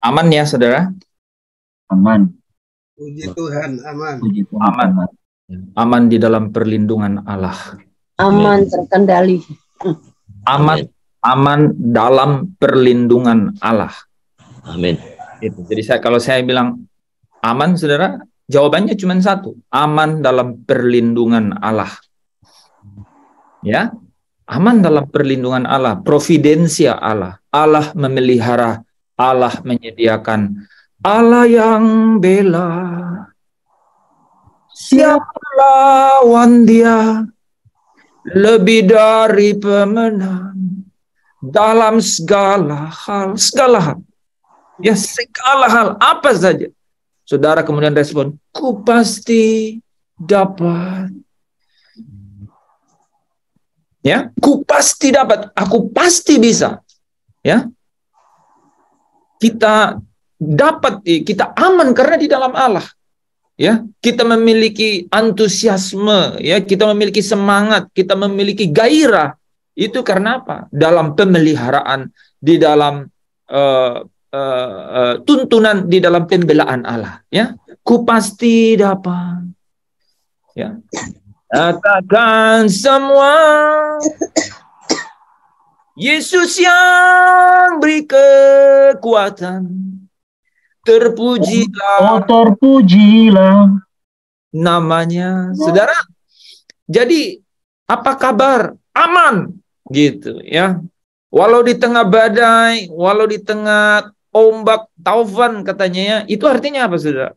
Aman ya, saudara? Aman. Puji Tuhan, aman. Puji Tuhan. Aman. Aman di dalam perlindungan Allah. Aman, terkendali. Aman dalam perlindungan Allah. Amin. Jadi kalau saya bilang aman, saudara, jawabannya cuma satu. Aman dalam perlindungan Allah. Ya, aman dalam perlindungan Allah. Providensia Allah. Allah memelihara. Allah menyediakan. Allah yang bela. Siapa lawan dia? Lebih dari pemenang. Dalam segala hal. Ya, segala hal. Apa saja. Saudara kemudian respon, ku pasti dapat. Ya, ku pasti dapat. Aku pasti bisa. Ya. Kita dapat, kita aman karena di dalam Allah. Ya, kita memiliki antusiasme, ya, kita memiliki semangat, kita memiliki gairah. Itu karena apa? Dalam pemeliharaan, di dalam tuntunan, di dalam pembelaan Allah. Ya, ku pasti dapat. Ya, katakan semua. Yesus yang beri kekuatan. Terpujilah. Terpujilah Namanya. Saudara, jadi apa kabar? Aman. Gitu ya. Walau di tengah badai, walau di tengah ombak, taufan katanya ya. Itu artinya apa, saudara?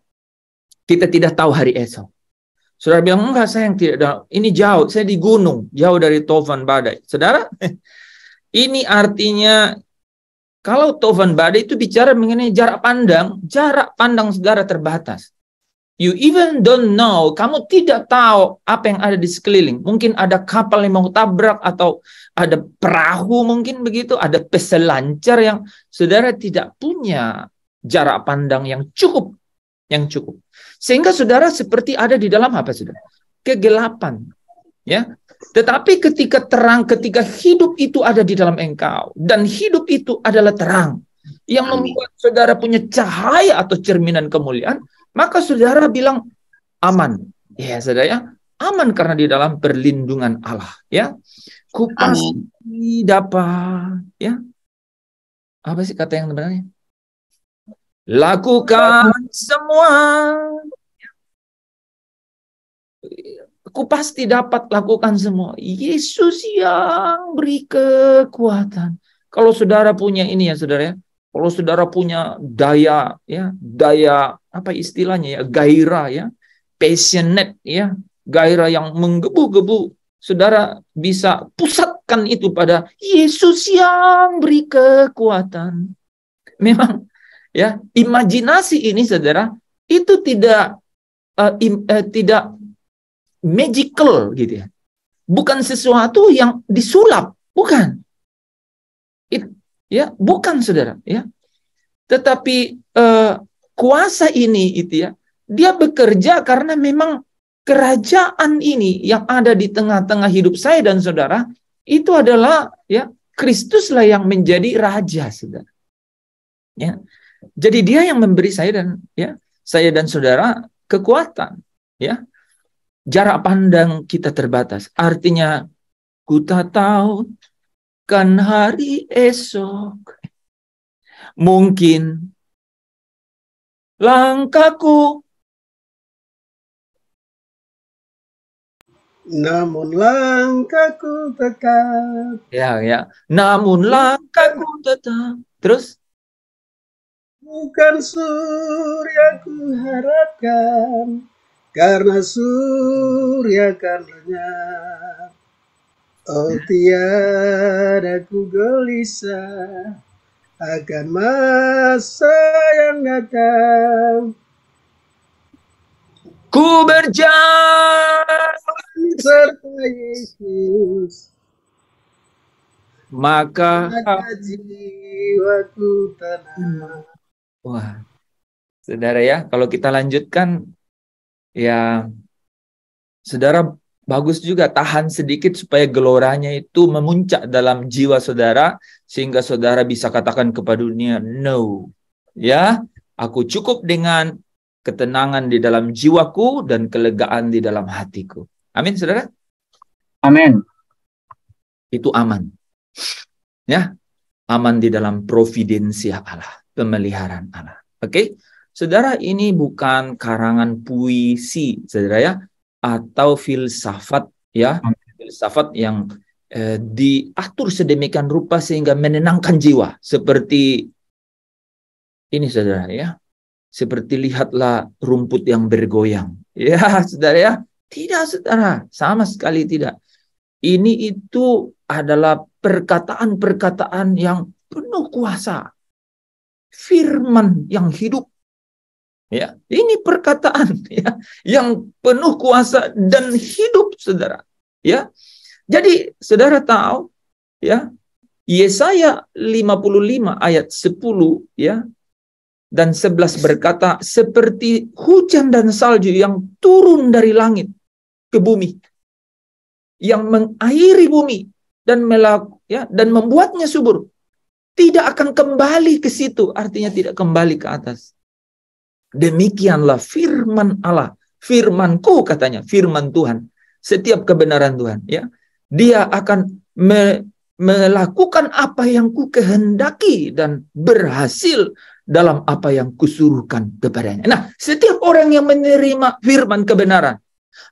Kita tidak tahu hari esok. Saudara bilang, enggak, saya yang tidak tahu. Ini jauh, saya di gunung, jauh dari taufan badai. Saudara, ini artinya kalau taufan badai itu bicara mengenai jarak pandang saudara terbatas. You even don't know, kamu tidak tahu apa yang ada di sekeliling. Mungkin ada kapal yang mau tabrak, atau ada perahu mungkin begitu, ada peselancar yang saudara tidak punya jarak pandang yang cukup. Sehingga saudara seperti ada di dalam apa, saudara? Kegelapan. Ya. Tetapi ketika hidup itu ada di dalam engkau, dan hidup itu adalah terang yang membuat saudara punya cahaya atau cerminan kemuliaan, maka saudara bilang aman. Ya, saudara, ya, aman karena di dalam perlindungan Allah. Ya, ku pasti dapat. Ya, apa sih kata yang sebenarnya? Lakukan semua. Aku pasti dapat lakukan semua. Yesus yang beri kekuatan. Kalau saudara punya ini ya, saudara ya. Kalau saudara punya daya apa istilahnya ya, gairah ya, passionate ya, gairah yang menggebu-gebu, saudara bisa pusatkan itu pada Yesus yang beri kekuatan. Memang ya, imajinasi ini, saudara, itu tidak magical gitu ya. Bukan sesuatu yang disulap, bukan. Bukan, saudara, ya. Tetapi kuasa ini itu ya, dia bekerja karena memang kerajaan ini yang ada di tengah-tengah hidup saya dan saudara itu adalah ya Kristuslah yang menjadi raja, saudara. Ya. Jadi dia yang memberi saya dan saudara kekuatan, ya. Jarak pandang kita terbatas. Artinya, ku tak tahu kan hari esok. Mungkin langkahku. Namun langkahku tetap. Ya. Namun langkahku tetap. Terus? Bukan surya ku harapkan. Karena surya kan lenyap, oh tiada ku gelisah akan masa yang datang. Ku berjalan serta Yesus, maka jiwaku tenang. Wah, saudara ya, kalau kita lanjutkan, ya, saudara bagus juga tahan sedikit supaya geloranya itu memuncak dalam jiwa saudara, sehingga saudara bisa katakan kepada dunia, no, Ya, aku cukup dengan ketenangan di dalam jiwaku dan kelegaan di dalam hatiku. Amin, saudara. Amin. Itu aman. Ya, aman di dalam providensia Allah, pemeliharaan Allah. Oke, saudara, ini bukan karangan puisi, saudara ya, atau filsafat ya, filsafat yang diatur sedemikian rupa sehingga menenangkan jiwa. Seperti ini, saudara ya, seperti lihatlah rumput yang bergoyang. Ya, saudara ya, tidak, saudara, sama sekali tidak. Ini itu adalah perkataan-perkataan yang penuh kuasa. Firman yang hidup. Ya, ini perkataan ya yang penuh kuasa dan hidup, saudara. Ya. Jadi, saudara tahu ya, Yesaya 55 ayat 10 ya dan 11 berkata, seperti hujan dan salju yang turun dari langit ke bumi, yang mengairi bumi dan dan membuatnya subur, tidak akan kembali ke situ, artinya tidak kembali ke atas. Demikianlah firman Allah, firmanku katanya, firman Tuhan, setiap kebenaran Tuhan ya. Dia akan melakukan apa yang ku kehendaki dan berhasil dalam apa yang kusuruhkan kepadanya. Nah, setiap orang yang menerima firman kebenaran,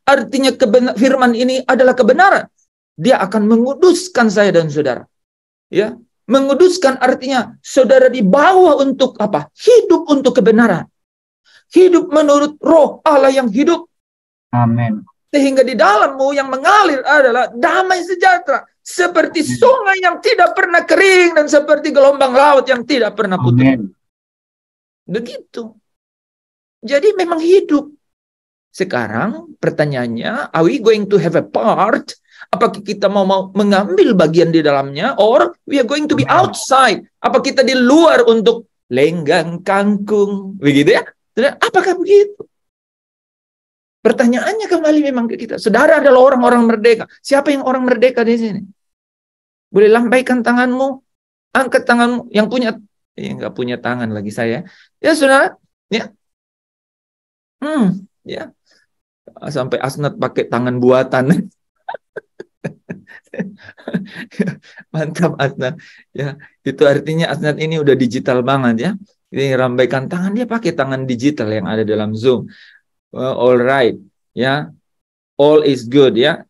artinya firman ini adalah kebenaran, dia akan menguduskan saya dan saudara. Ya, menguduskan artinya saudara dibawa untuk apa? Hidup untuk kebenaran. Hidup menurut roh Allah yang hidup. Amin. Sehingga di dalammu yang mengalir adalah damai sejahtera. Seperti sungai yang tidak pernah kering dan seperti gelombang laut yang tidak pernah putus. Amin. Begitu. Jadi memang hidup. Sekarang pertanyaannya, are we going to have a part? Apakah kita mau mengambil bagian di dalamnya? Or we are going to be outside? Apa kita di luar untuk lenggang kangkung? Begitu ya? Apakah begitu? Pertanyaannya kembali memang ke kita. Saudara adalah orang-orang merdeka. Siapa yang orang merdeka di sini? Boleh lambaikan tanganmu, angkat tanganmu. Yang punya, nggak punya tangan lagi saya. Ya saudara, ya, ya. Sampai Asnat pakai tangan buatan. Mantap Asnat. Ya, itu artinya Asnat ini udah digital banget ya. Ini lambaikan tangan, dia pakai tangan digital yang ada dalam Zoom. All right, ya, all is good, ya.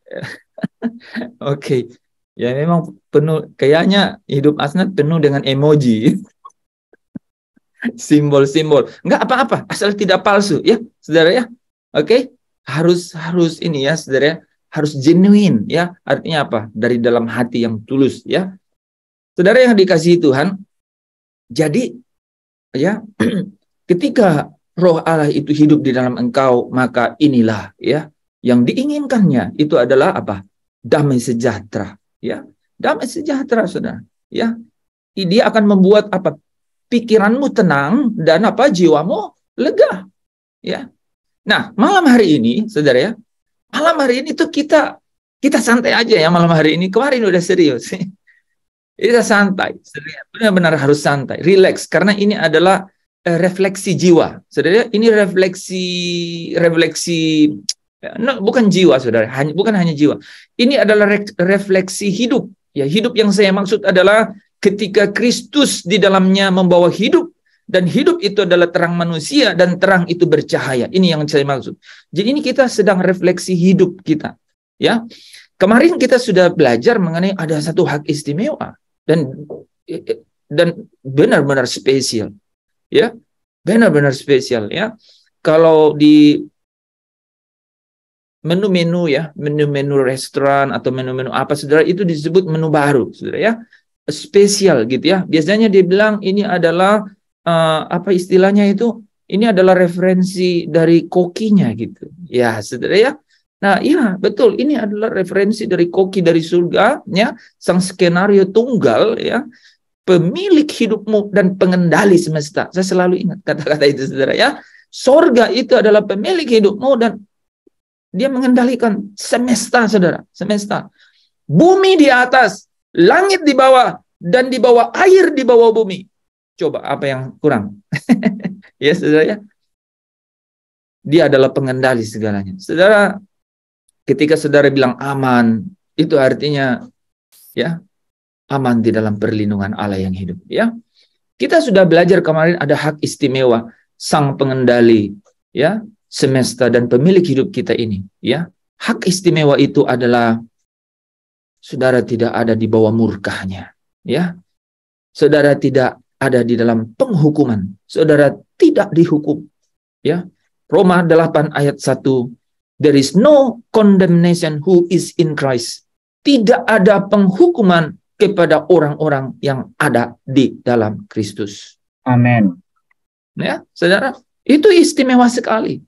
Oke, ya memang penuh, kayaknya hidup Asnat penuh dengan emoji, simbol-simbol. Nggak apa-apa, asal tidak palsu, ya, saudara ya. Oke, harus ini ya, saudara ya, harus genuine, ya. Artinya apa? Dari dalam hati yang tulus, ya. Saudara yang dikasihi Tuhan, jadi, ya, ketika Roh Allah itu hidup di dalam engkau, maka inilah ya yang diinginkannya itu adalah apa? Damai sejahtera, ya. Damai sejahtera, saudara, ya. Dia akan membuat apa? Pikiranmu tenang dan apa? Jiwamu lega, ya. Nah, malam hari ini, saudara ya, malam hari ini tuh kita santai aja ya malam hari ini. Kemarin udah serius, kita santai, benar-benar harus santai, relax, karena ini adalah refleksi jiwa, saudara. Ini refleksi, bukan jiwa, saudara. Bukan hanya jiwa. Ini adalah refleksi hidup. Ya, hidup yang saya maksud adalah ketika Kristus di dalamnya membawa hidup, dan hidup itu adalah terang manusia dan terang itu bercahaya. Ini yang saya maksud. Jadi ini kita sedang refleksi hidup kita. Ya, kemarin kita sudah belajar mengenai ada satu hak istimewa dan benar-benar spesial. Ya, benar-benar spesial ya. Kalau di menu-menu ya, menu-menu restoran atau menu-menu apa, saudara, itu disebut menu baru, saudara ya. Spesial gitu ya. Biasanya dia bilang ini adalah apa istilahnya itu? Ini adalah referensi dari kokinya gitu. Ya, saudara ya. Nah, iya, betul. Ini adalah referensi dari koki dari surga ya, sang skenario tunggal ya. Pemilik hidupmu dan pengendali semesta. Saya selalu ingat kata-kata itu, saudara ya. Sorga itu adalah pemilik hidupmu dan dia mengendalikan semesta, saudara. Semesta. Bumi di atas, langit di bawah, dan di bawah air di bawah bumi. Coba apa yang kurang? Ya, saudara ya. Dia adalah pengendali segalanya. Saudara, ketika saudara bilang aman, itu artinya ya aman di dalam perlindungan Allah yang hidup. Ya, kita sudah belajar kemarin ada hak istimewa sang pengendali, ya, semesta dan pemilik hidup kita ini. Ya, hak istimewa itu adalah saudara tidak ada di bawah murkahnya. Ya, saudara tidak ada di dalam penghukuman. Saudara tidak dihukum. Ya, Roma 8 ayat 1. There is no condemnation who is in Christ. Tidak ada penghukuman kepada orang-orang yang ada di dalam Kristus. Amin. Ya, saudara, itu istimewa sekali.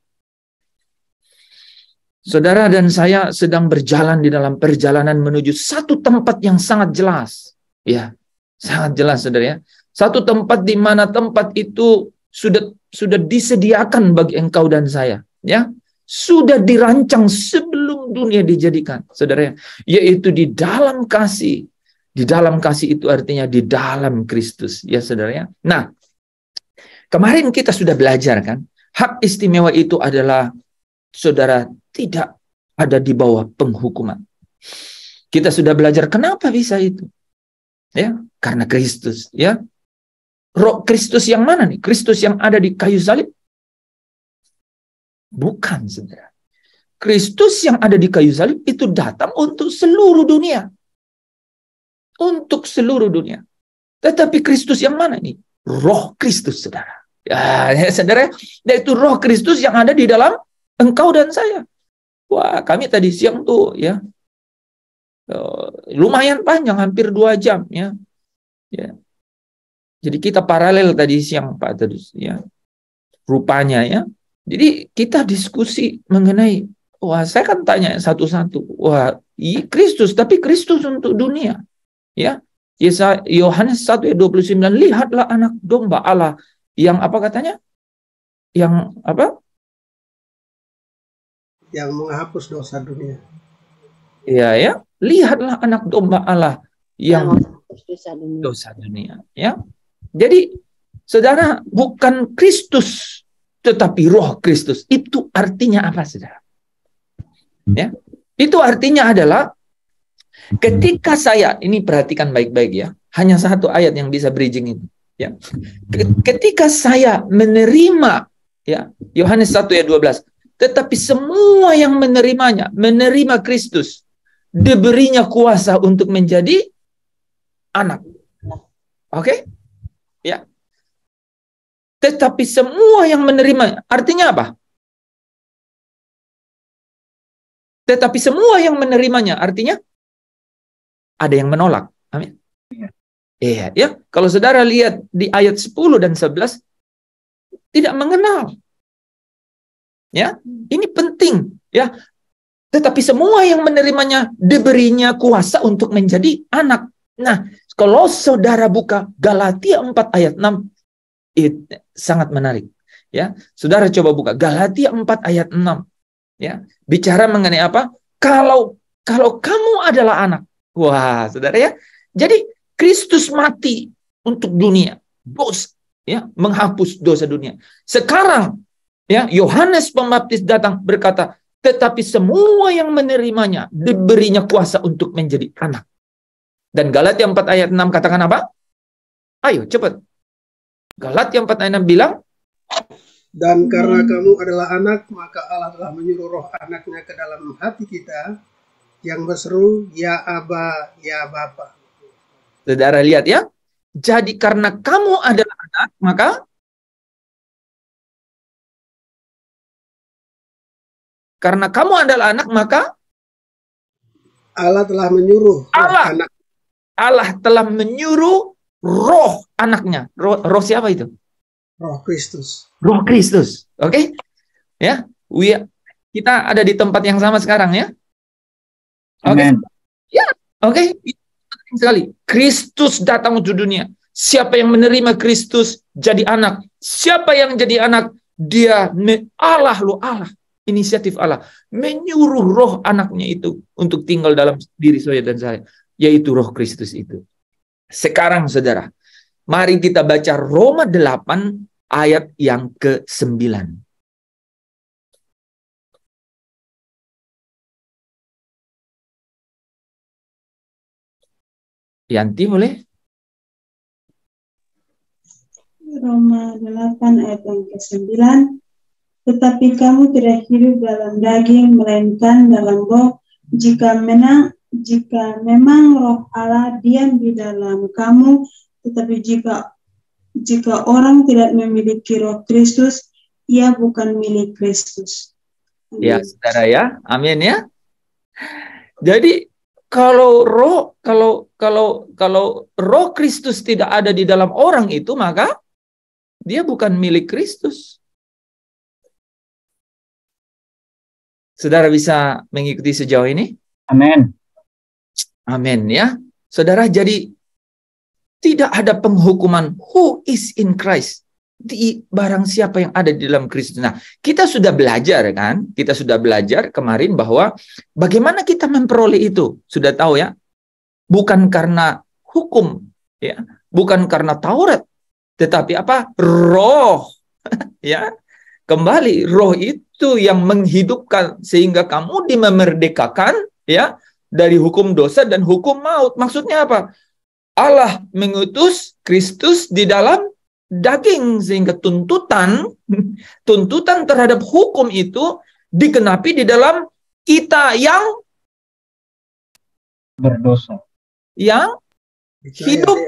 Saudara dan saya sedang berjalan di dalam perjalanan menuju satu tempat yang sangat jelas. Ya, sangat jelas, saudara ya. Satu tempat di mana tempat itu sudah disediakan bagi engkau dan saya, ya. Sudah dirancang sebelum dunia dijadikan, saudara ya. Yaitu di dalam kasih. Di dalam kasih itu artinya di dalam Kristus, ya saudara ya. Nah, kemarin kita sudah belajar kan, hak istimewa itu adalah saudara tidak ada di bawah penghukuman. Kita sudah belajar kenapa bisa itu. Ya, karena Kristus, ya. Roh Kristus yang mana nih? Kristus yang ada di kayu salib? Bukan, saudara. Kristus yang ada di kayu salib itu datang untuk seluruh dunia. Untuk seluruh dunia. Tetapi Kristus yang mana nih? Roh Kristus, saudara. Ya, saudara, yaitu roh Kristus yang ada di dalam engkau dan saya. Wah, kami tadi siang tuh, ya, lumayan panjang, hampir 2 jam, ya. Ya. Jadi kita paralel tadi siang, Pak Terus, ya. Rupanya, ya. Jadi kita diskusi mengenai, wah, saya kan tanya satu-satu. Wah, Kristus, tapi Kristus untuk dunia. Ya. Yohanes 1 ayat 29, lihatlah anak domba Allah yang apa katanya? Yang apa? Yang menghapus dosa dunia. Iya, ya. Lihatlah anak domba Allah yang Yang dosa dunia, ya. Jadi, saudara, bukan Kristus, tetapi roh Kristus. Itu artinya apa, saudara? Ya, itu artinya adalah ketika saya, ini perhatikan baik-baik ya, hanya satu ayat yang bisa bridging itu. Ya, ketika saya menerima, ya, Yohanes 1 ayat 12, tetapi semua yang menerimanya, menerima Kristus, diberinya kuasa untuk menjadi anak. Oke? Ya. Tetapi semua yang menerima, artinya apa? Tetapi semua yang menerimanya, artinya ada yang menolak. Amin. Iya, ya. Kalau saudara lihat di ayat 10 dan 11, tidak mengenal. Ya, ini penting, ya. Tetapi semua yang menerimanya diberinya kuasa untuk menjadi anak. Nah, kalau saudara buka Galatia 4 ayat 6, itu sangat menarik. Ya, saudara coba buka Galatia 4 ayat 6. Ya, bicara mengenai apa? Kalau kamu adalah anak. Wah, saudara ya. Jadi Kristus mati untuk dunia, dosa, ya, menghapus dosa dunia. Sekarang, ya, Yohanes Pembaptis datang berkata, tetapi semua yang menerimanya diberinya kuasa untuk menjadi anak. Dan Galatia 4 ayat 6 katakan apa? Ayo, cepat. Galatia 4 ayat 6 bilang, Dan karena kamu adalah anak, maka Allah telah menyuruh roh anaknya ke dalam hati kita, yang berseru, ya Aba, ya Bapa. saudara lihat ya. Jadi karena kamu adalah anak, maka karena kamu adalah anak, maka Allah telah menyuruh roh anak. Allah telah menyuruh roh anaknya. Roh siapa itu? Roh Kristus. Roh Kristus. Oke? Ya. Kita ada di tempat yang sama sekarang ya. Oke. Amen. Ya, oke. Itu penting sekali. Kristus datang untuk dunia. Siapa yang menerima Kristus jadi anak. Siapa yang jadi anak, dia Allah. Inisiatif Allah. Menyuruh roh anaknya itu untuk tinggal dalam diri saya dan saya. Yaitu roh Kristus itu. Sekarang saudara, Mari kita baca Roma 8 ayat yang ke-9. Yanti boleh? Roma 8 ayat yang ke-9. Tetapi kamu tidak hidup dalam daging, melainkan dalam roh. Jika memang roh Allah diam di dalam kamu, tetapi jika orang tidak memiliki roh Kristus, ia bukan milik Kristus. Amin. Ya, saudara ya. Amin ya. Jadi kalau roh Kristus tidak ada di dalam orang itu, maka dia bukan milik Kristus. Saudara bisa mengikuti sejauh ini? Amin. Amin ya. Saudara, jadi tidak ada penghukuman who is in Christ. Di barang siapa yang ada di dalam Kristus. Nah, kita sudah belajar kan? Kita sudah belajar kemarin bahwa bagaimana kita memperoleh itu. Sudah tahu ya? Bukan karena hukum, ya, bukan karena Taurat, tetapi apa? Roh. Ya. Kembali roh itu yang menghidupkan sehingga kamu dimerdekakan ya dari hukum dosa dan hukum maut. Maksudnya apa? Allah mengutus Kristus di dalam daging sehingga tuntutan terhadap hukum itu dikenapi di dalam kita yang Berdosa. yang hidup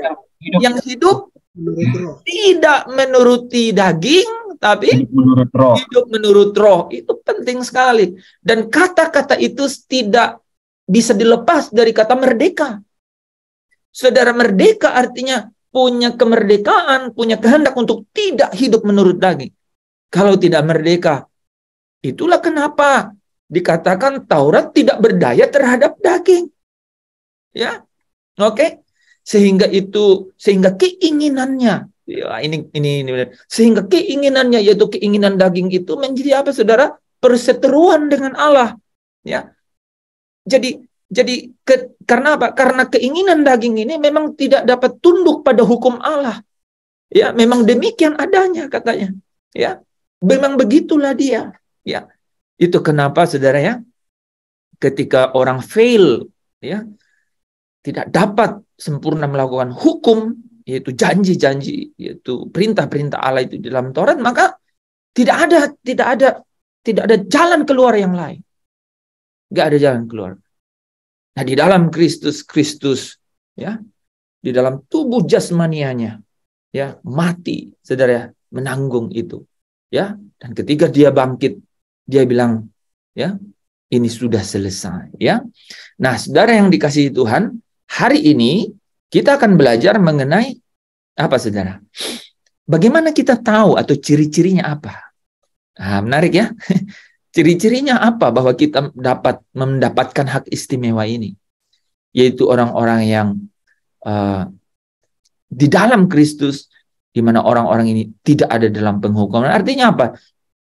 Menurut roh. tidak menuruti daging tapi Hidup menurut roh. hidup menurut roh. Itu penting sekali. Dan kata-kata itu tidak bisa dilepas dari kata merdeka. Saudara, merdeka artinya punya kemerdekaan, punya kehendak untuk tidak hidup menurut daging. Kalau tidak merdeka, itulah kenapa dikatakan Taurat tidak berdaya terhadap daging. Ya. Oke. Sehingga keinginannya, ya, ini sehingga keinginannya, yaitu keinginan daging itu menjadi apa, saudara? Perseteruan dengan Allah. Ya. Karena apa? Karena keinginan daging ini memang tidak dapat tunduk pada hukum Allah. Ya, memang demikian adanya katanya. Ya. Memang begitulah dia. Ya. Itu kenapa, saudara ya? Ketika orang fail, ya, tidak dapat sempurna melakukan hukum, yaitu janji-janji, yaitu perintah-perintah Allah itu di dalam Taurat, maka tidak ada jalan keluar yang lain. Nggak ada jalan keluar. Nah, di dalam Kristus, ya, di dalam tubuh jasmanianya, ya, mati, saudara, menanggung itu, ya, dan ketika dia bangkit, dia bilang, ya, ini sudah selesai, ya. Nah, saudara yang dikasihi Tuhan, hari ini kita akan belajar mengenai apa, saudara? Bagaimana kita tahu atau ciri-cirinya apa? Nah, menarik ya. Ciri-cirinya apa bahwa kita mendapatkan hak istimewa ini? Yaitu orang-orang yang di dalam Kristus, di mana orang-orang ini tidak ada dalam penghukuman. Artinya apa?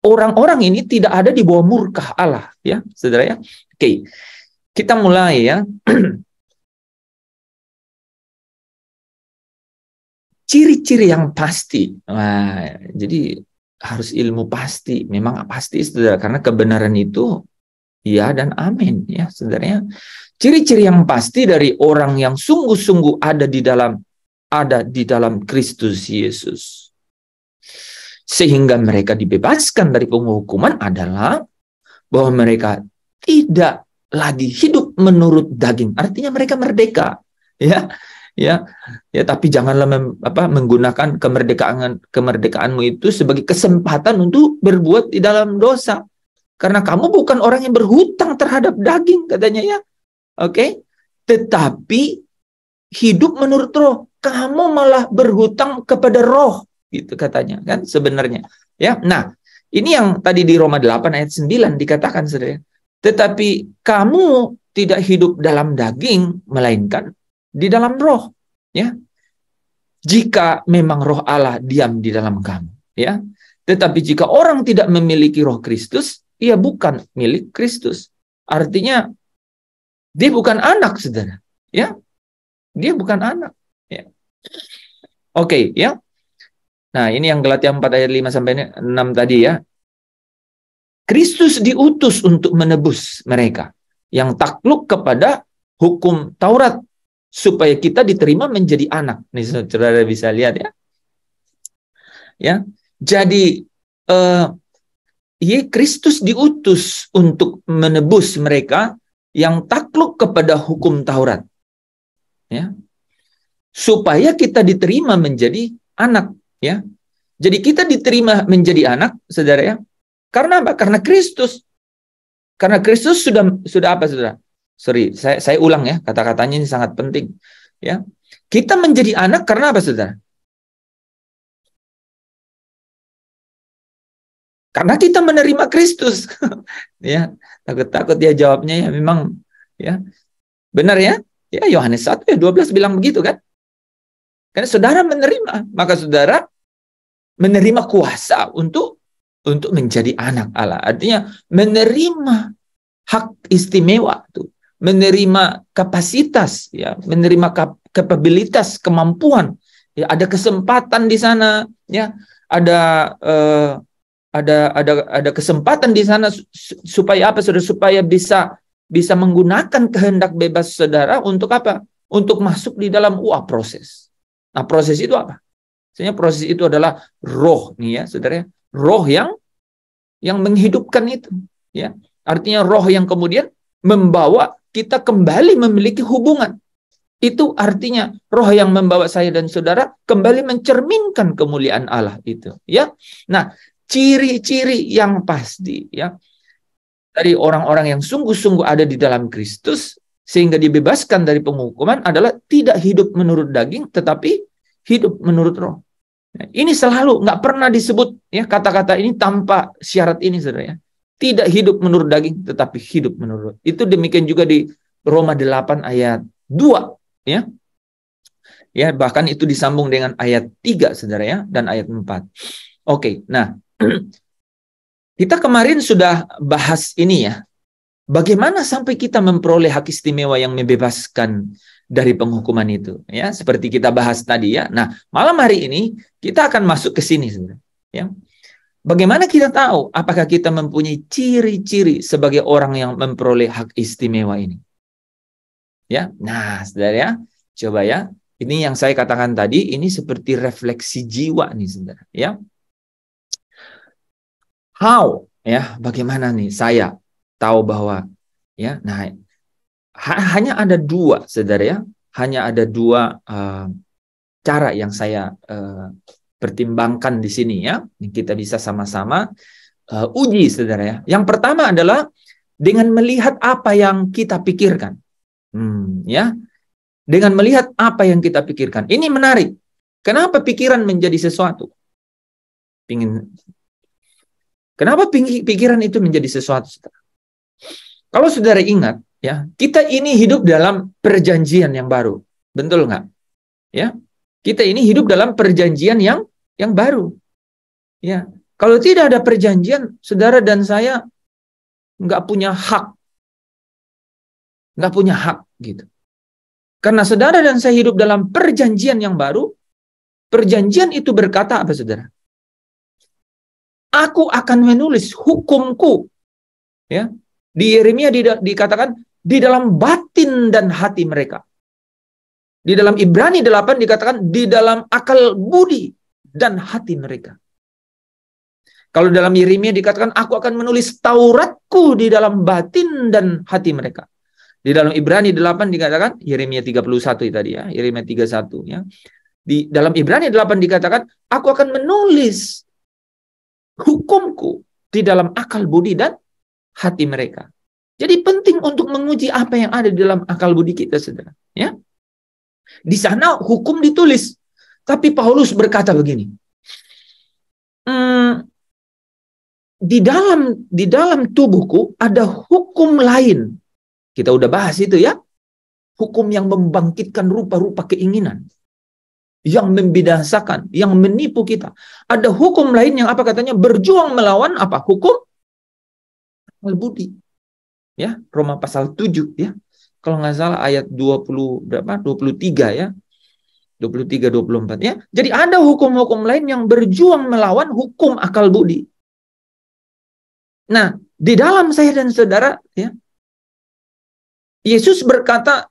Orang-orang ini tidak ada di bawah murka Allah, ya, saudara ya. Oke, kita mulai ya. Ciri-ciri yang pasti. Nah, jadi harus ilmu pasti. Memang pasti, saudara, karena kebenaran itu ya dan amin, ya, saudara. Ciri-ciri yang pasti dari orang yang sungguh-sungguh ada di dalam Kristus Yesus, sehingga mereka dibebaskan dari penghukuman, adalah bahwa mereka tidak lagi hidup menurut daging. Artinya mereka merdeka, ya. Ya, tapi janganlah menggunakan kemerdekaanmu itu sebagai kesempatan untuk berbuat di dalam dosa. Karena kamu bukan orang yang berhutang terhadap daging, katanya ya. Oke? Tetapi hidup menurut roh. Kamu malah berhutang kepada roh, gitu katanya, kan sebenarnya. Ya. Nah, ini yang tadi di Roma 8 ayat 9 dikatakan, saudara. Tetapi kamu tidak hidup dalam daging, melainkan di dalam roh, ya. Jika memang roh Allah diam di dalam kamu, ya. Tetapi jika orang tidak memiliki roh Kristus, ia bukan milik Kristus. Artinya dia bukan anak, saudara, ya. Dia bukan anak, ya. Oke, ya. Nah, ini yang Galatia 4 ayat 5 sampai 6 tadi ya. Kristus diutus untuk menebus mereka yang takluk kepada hukum Taurat supaya kita diterima menjadi anak. Nih saudara bisa lihat ya. Ya. Jadi Kristus diutus untuk menebus mereka yang takluk kepada hukum Taurat. Ya. Supaya kita diterima menjadi anak, ya. Jadi kita diterima menjadi anak, saudara ya. Karena apa? Karena Kristus. Karena Kristus sudah apa, saudara? Sorry, saya ulang ya, kata-katanya ini sangat penting, ya. Kita menjadi anak karena apa, saudara? Karena kita menerima Kristus. Ya, takut-takut dia jawabnya ya memang ya. Benar ya? Ya, Yohanes 1 ayat 12 bilang begitu kan? Karena saudara menerima, maka saudara menerima kuasa untuk menjadi anak Allah. Artinya menerima hak istimewa tuh, menerima kapasitas ya, menerima kapabilitas, kemampuan. Ya, ada kesempatan di sana ya, ada kesempatan di sana supaya apa, saudara? Supaya bisa menggunakan kehendak bebas saudara untuk apa? Untuk masuk di dalam proses. Nah, proses itu apa? Sebenarnya proses itu adalah roh nih ya, saudara. Roh yang menghidupkan itu, ya. Artinya roh yang kemudian membawa kita kembali memiliki hubungan. Itu artinya roh yang membawa saya dan saudara kembali mencerminkan kemuliaan Allah itu, ya. Nah, ciri-ciri yang pasti ya dari orang-orang yang sungguh-sungguh ada di dalam Kristus sehingga dibebaskan dari penghukuman adalah tidak hidup menurut daging tetapi hidup menurut roh. Nah, ini selalu nggak pernah disebut ya kata-kata ini tanpa syarat ini, saudara ya. Tidak hidup menurut daging tetapi hidup menurut roh. Itu demikian juga di Roma 8 ayat 2 ya. Ya, bahkan itu disambung dengan ayat 3 saudara ya dan ayat 4. Oke, nah kita kemarin sudah bahas ini ya. Bagaimana sampai kita memperoleh hak istimewa yang membebaskan dari penghukuman itu ya, seperti kita bahas tadi ya. Nah, malam hari ini kita akan masuk ke sini saudara ya. Bagaimana kita tahu apakah kita mempunyai ciri-ciri sebagai orang yang memperoleh hak istimewa ini? Ya. Nah, saudara ya, coba ya. Ini yang saya katakan tadi, ini seperti refleksi jiwa nih saudara ya. How ya, bagaimana nih saya tahu bahwa ya, nah hanya ada dua saudara ya, hanya ada dua cara yang saya pertimbangkan di sini ya, kita bisa sama-sama uji saudara ya. Yang pertama adalah dengan melihat apa yang kita pikirkan, ya, dengan melihat apa yang kita pikirkan. Ini menarik. Kenapa pikiran menjadi sesuatu? Kenapa pikiran itu menjadi sesuatu? Kalau saudara ingat, ya, kita ini hidup dalam perjanjian yang baru, betul nggak? Ya, kita ini hidup dalam perjanjian yang baru. Ya, kalau tidak ada perjanjian, saudara dan saya nggak punya hak gitu. Karena saudara dan saya hidup dalam perjanjian yang baru, perjanjian itu berkata apa, saudara? Aku akan menulis hukumku, ya. Di Yeremia dikatakan di dalam batin dan hati mereka. Di dalam Ibrani 8 dikatakan di dalam akal budi dan hati mereka. Kalau dalam Yeremia dikatakan aku akan menulis Tauratku di dalam batin dan hati mereka. Di dalam Ibrani 8 dikatakan, Yeremia 31 tadi ya, Yeremia 31 ya. Di dalam Ibrani 8 dikatakan aku akan menulis hukumku di dalam akal budi dan hati mereka. Jadi penting untuk menguji apa yang ada di dalam akal budi kita, saudara. Ya, di sana hukum ditulis, tapi Paulus berkata begini: di dalam tubuhku ada hukum lain. Kita udah bahas itu ya, hukum yang membangkitkan rupa-rupa keinginan, yang membinasakan, yang menipu kita. Ada hukum lain yang apa katanya? Berjuang melawan apa? Hukum akal budi. Ya, Roma pasal 7 ya. Kalau nggak salah ayat 23 ya. 23-24 ya. Jadi ada hukum-hukum lain yang berjuang melawan hukum akal budi. Nah, di dalam saya dan saudara ya, Yesus berkata,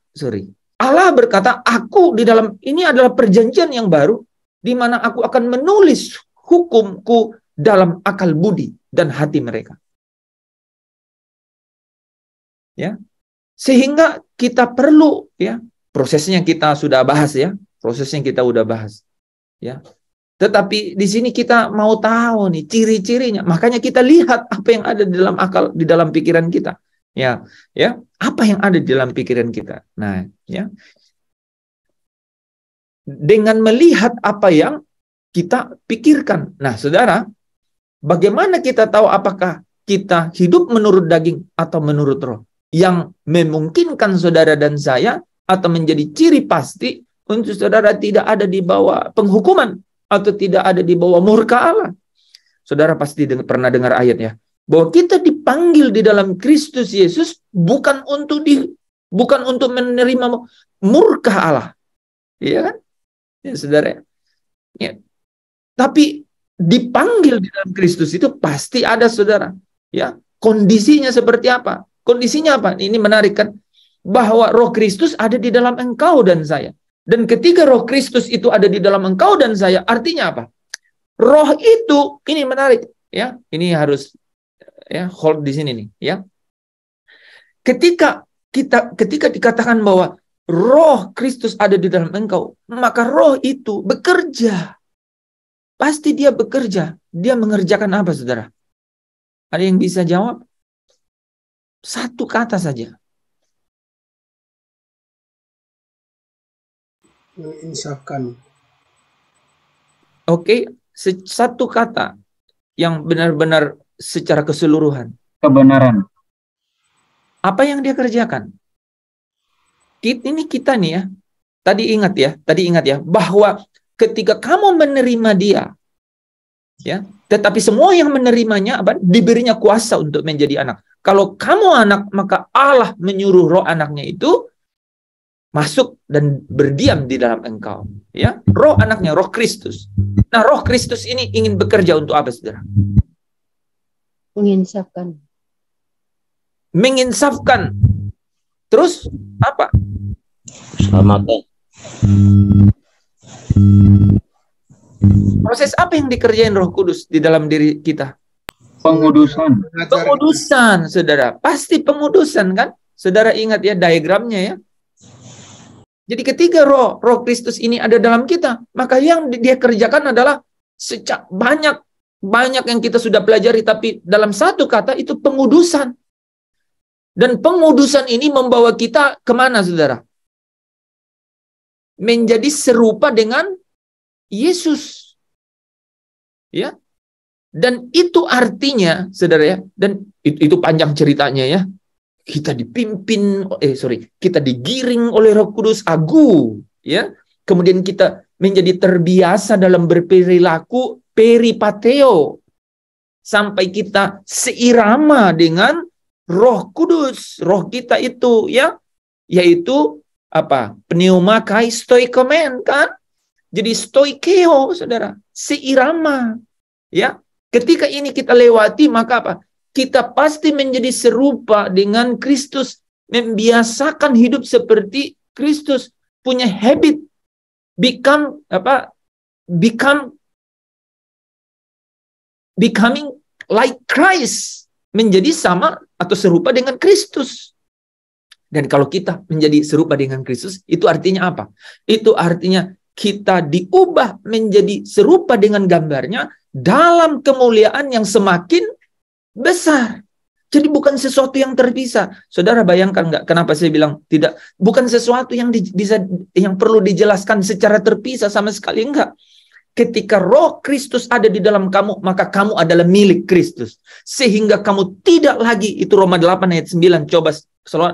Allah berkata, aku di dalam ini adalah perjanjian yang baru di mana aku akan menulis hukumku dalam akal budi dan hati mereka. Ya. Sehingga kita perlu ya, prosesnya kita sudah bahas ya. Prosesnya kita udah bahas. Ya. Tetapi di sini kita mau tahu nih ciri-cirinya. Makanya kita lihat apa yang ada di dalam akal, di dalam pikiran kita. Ya, ya, apa yang ada di dalam pikiran kita. Nah, ya. Dengan melihat apa yang kita pikirkan. Nah, saudara, bagaimana kita tahu apakah kita hidup menurut daging atau menurut roh? Yang memungkinkan saudara dan saya atau menjadi ciri pasti untuk saudara tidak ada di bawah penghukuman atau tidak ada di bawah murka Allah. Saudara pasti pernah dengar ayat ya, bahwa kita dipanggil di dalam Kristus Yesus bukan untuk menerima murka Allah. Iya kan? Ya, saudara. Ya. Tapi dipanggil di dalam Kristus itu pasti ada, saudara. Ya, kondisinya seperti apa? Kondisinya apa? Ini menarik kan? Bahwa Roh Kristus ada di dalam engkau dan saya. Dan ketika Roh Kristus itu ada di dalam engkau dan saya, artinya apa? Roh itu, ini menarik, ya. Ini harus ya hold di sini nih, ya. Ketika dikatakan bahwa Roh Kristus ada di dalam engkau, maka Roh itu bekerja. Pasti dia bekerja. Dia mengerjakan apa, saudara? Ada yang bisa jawab? Satu kata saja. Menginsafkan. Oke, satu kata yang benar-benar secara keseluruhan. Kebenaran. Apa yang dia kerjakan? Ini kita nih ya. Tadi ingat ya bahwa ketika kamu menerima dia, ya, tetapi semua yang menerimanya diberinya kuasa untuk menjadi anak. Kalau kamu anak, maka Allah menyuruh roh anaknya itu masuk dan berdiam di dalam engkau. Ya, roh anaknya, Roh Kristus. Nah, Roh Kristus ini ingin bekerja untuk apa, saudara? Menginsafkan. Menginsafkan. Terus apa? Selamatkan. Proses apa yang dikerjain Roh Kudus di dalam diri kita? Pengudusan. Pengudusan, saudara. Pasti pengudusan kan? Saudara ingat ya diagramnya ya. Jadi ketika Roh Kristus ini ada dalam kita, maka yang dia kerjakan adalah banyak yang kita sudah pelajari, tapi dalam satu kata itu pengudusan. Dan pengudusan ini membawa kita kemana, saudara? Menjadi serupa dengan Yesus. Ya. Dan itu artinya, saudara ya, dan itu panjang ceritanya ya. Kita kita digiring oleh Roh Kudus ya. Kemudian kita menjadi terbiasa dalam berperilaku peripateo sampai kita seirama dengan Roh Kudus, roh kita itu ya, yaitu apa? Pneumakai stoikomen kan? Jadi stoikeo, saudara, seirama ya. Ketika ini kita lewati, maka apa? Kita pasti menjadi serupa dengan Kristus, membiasakan hidup seperti Kristus, punya habit, becoming like Christ, menjadi sama atau serupa dengan Kristus. Dan kalau kita menjadi serupa dengan Kristus, itu artinya apa? Itu artinya kita diubah menjadi serupa dengan gambarnya dalam kemuliaan yang semakin besar. Jadi bukan sesuatu yang terpisah. Saudara bayangkan nggak kenapa saya bilang tidak? Bukan sesuatu yang yang perlu dijelaskan secara terpisah sama sekali, enggak. Ketika Roh Kristus ada di dalam kamu, maka kamu adalah milik Kristus. Sehingga kamu tidak lagi, itu Roma 8 ayat 9. Coba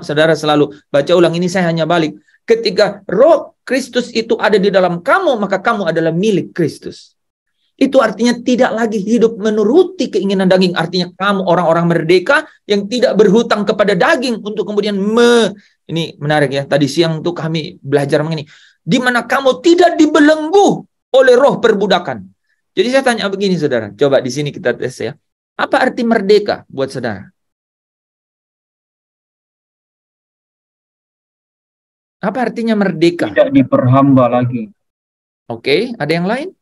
saudara selalu baca ulang, ini saya hanya balik. Ketika Roh Kristus itu ada di dalam kamu, maka kamu adalah milik Kristus. Itu artinya tidak lagi hidup menuruti keinginan daging. Artinya kamu orang-orang merdeka yang tidak berhutang kepada daging untuk kemudian ini menarik ya. Tadi siang tuh kami belajar mengenai di mana kamu tidak dibelenggu oleh roh perbudakan. Jadi saya tanya begini, saudara. Coba di sini kita tes ya. Apa arti merdeka buat saudara? Apa artinya merdeka? Tidak diperhamba lagi. Oke, ada yang lain?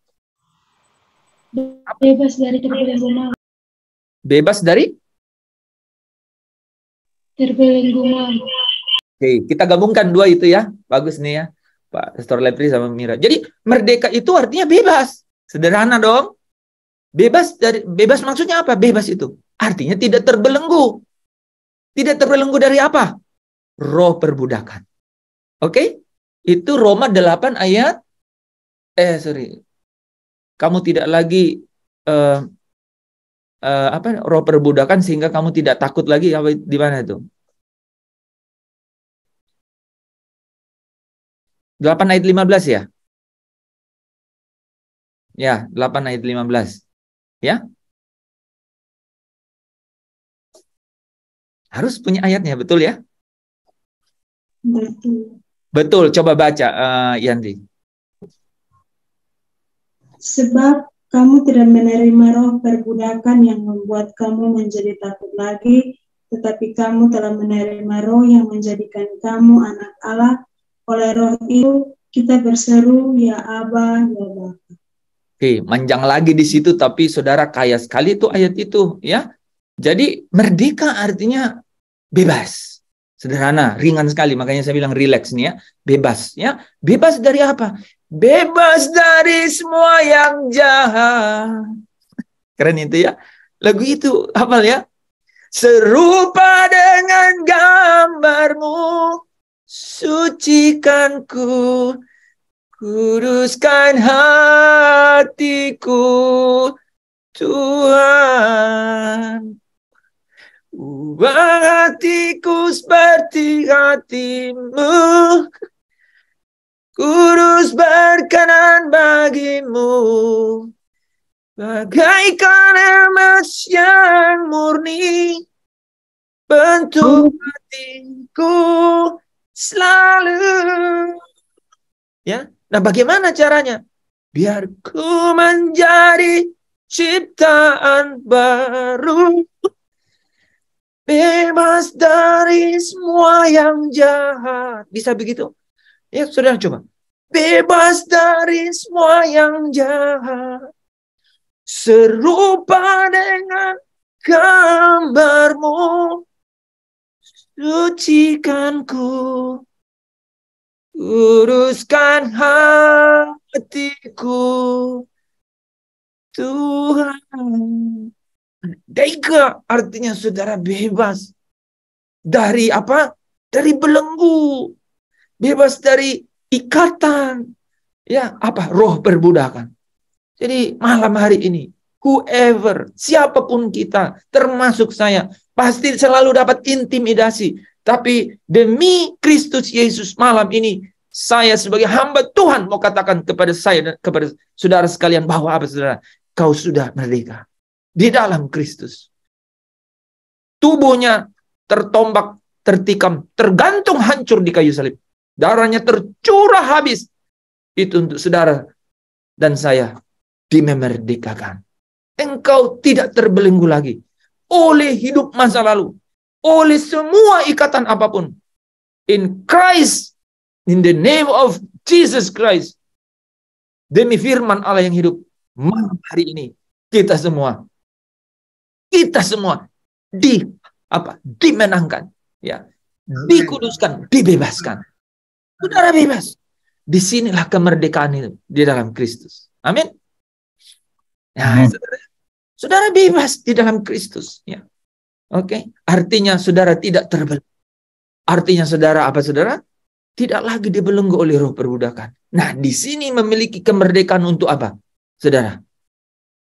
Bebas dari terbelenggu maut. Bebas dari? Terbelenggu maut. Oke, kita gabungkan dua itu ya. Bagus nih ya, Pak Pastor Lepri sama Mira. Jadi merdeka itu artinya bebas. Sederhana dong. Bebas maksudnya apa? Bebas itu artinya tidak terbelenggu. Tidak terbelenggu dari apa? Roh perbudakan. Oke? Itu Roma 8 ayat kamu tidak lagi roh perbudakan sehingga kamu tidak takut lagi, apa di mana itu? 8 ayat 15 ya? Ya, 8 ayat 15. Ya? Harus punya ayatnya, betul ya? Betul. Betul, coba baca Yanti. Sebab kamu tidak menerima roh perbudakan yang membuat kamu menjadi takut lagi, tetapi kamu telah menerima roh yang menjadikan kamu anak Allah. Oleh roh itu kita berseru, ya Aba, ya Bapa. Oke, manjang lagi di situ, tapi saudara kaya sekali itu ayat itu, ya. Jadi merdeka artinya bebas, sederhana, ringan sekali. Makanya saya bilang relax nih ya, bebas, ya. Bebas dari apa? Bebas dari semua yang jahat. Keren itu ya. Lagu itu hafal ya. Serupa dengan gambarmu, sucikanku, kuduskan hatiku, Tuhan. Ubah hatiku seperti hatimu, kudus berkenan bagimu, bagaikan emas yang murni, bentuk hatiku selalu. Ya, nah bagaimana caranya? Biar ku menjadi ciptaan baru, bebas dari semua yang jahat. Bisa begitu? Ya, saudara coba. Bebas dari semua yang jahat, serupa dengan gambarmu, sucikanku, kuduskan hatiku, Tuhan. Merdeka artinya saudara bebas dari apa? Dari belenggu, bebas dari ikatan, ya apa? Roh perbudakan. Jadi malam hari ini, whoever, siapapun kita, termasuk saya, pasti selalu dapat intimidasi. Tapi demi Kristus Yesus malam ini, saya sebagai hamba Tuhan mau katakan kepada saya dan kepada saudara sekalian bahwa apa saudara? Kau sudah merdeka di dalam Kristus. Tubuhnya tertombak, tertikam, tergantung hancur di kayu salib. Darahnya tercurah habis. Itu untuk saudara dan saya dimerdekakan. Engkau tidak terbelenggu lagi oleh hidup masa lalu, oleh semua ikatan apapun. In Christ, in the name of Jesus Christ, demi firman Allah yang hidup, malam hari ini kita semua dimenangkan, ya, dikuduskan, dibebaskan. Saudara bebas. Disinilah kemerdekaan itu di dalam Kristus. Amin. Ya, saudara bebas di dalam Kristus. Ya, oke. Artinya saudara tidak terbelenggu. Artinya saudara apa saudara? Tidak lagi dibelenggu oleh roh perbudakan. Nah, di sini memiliki kemerdekaan untuk apa, saudara?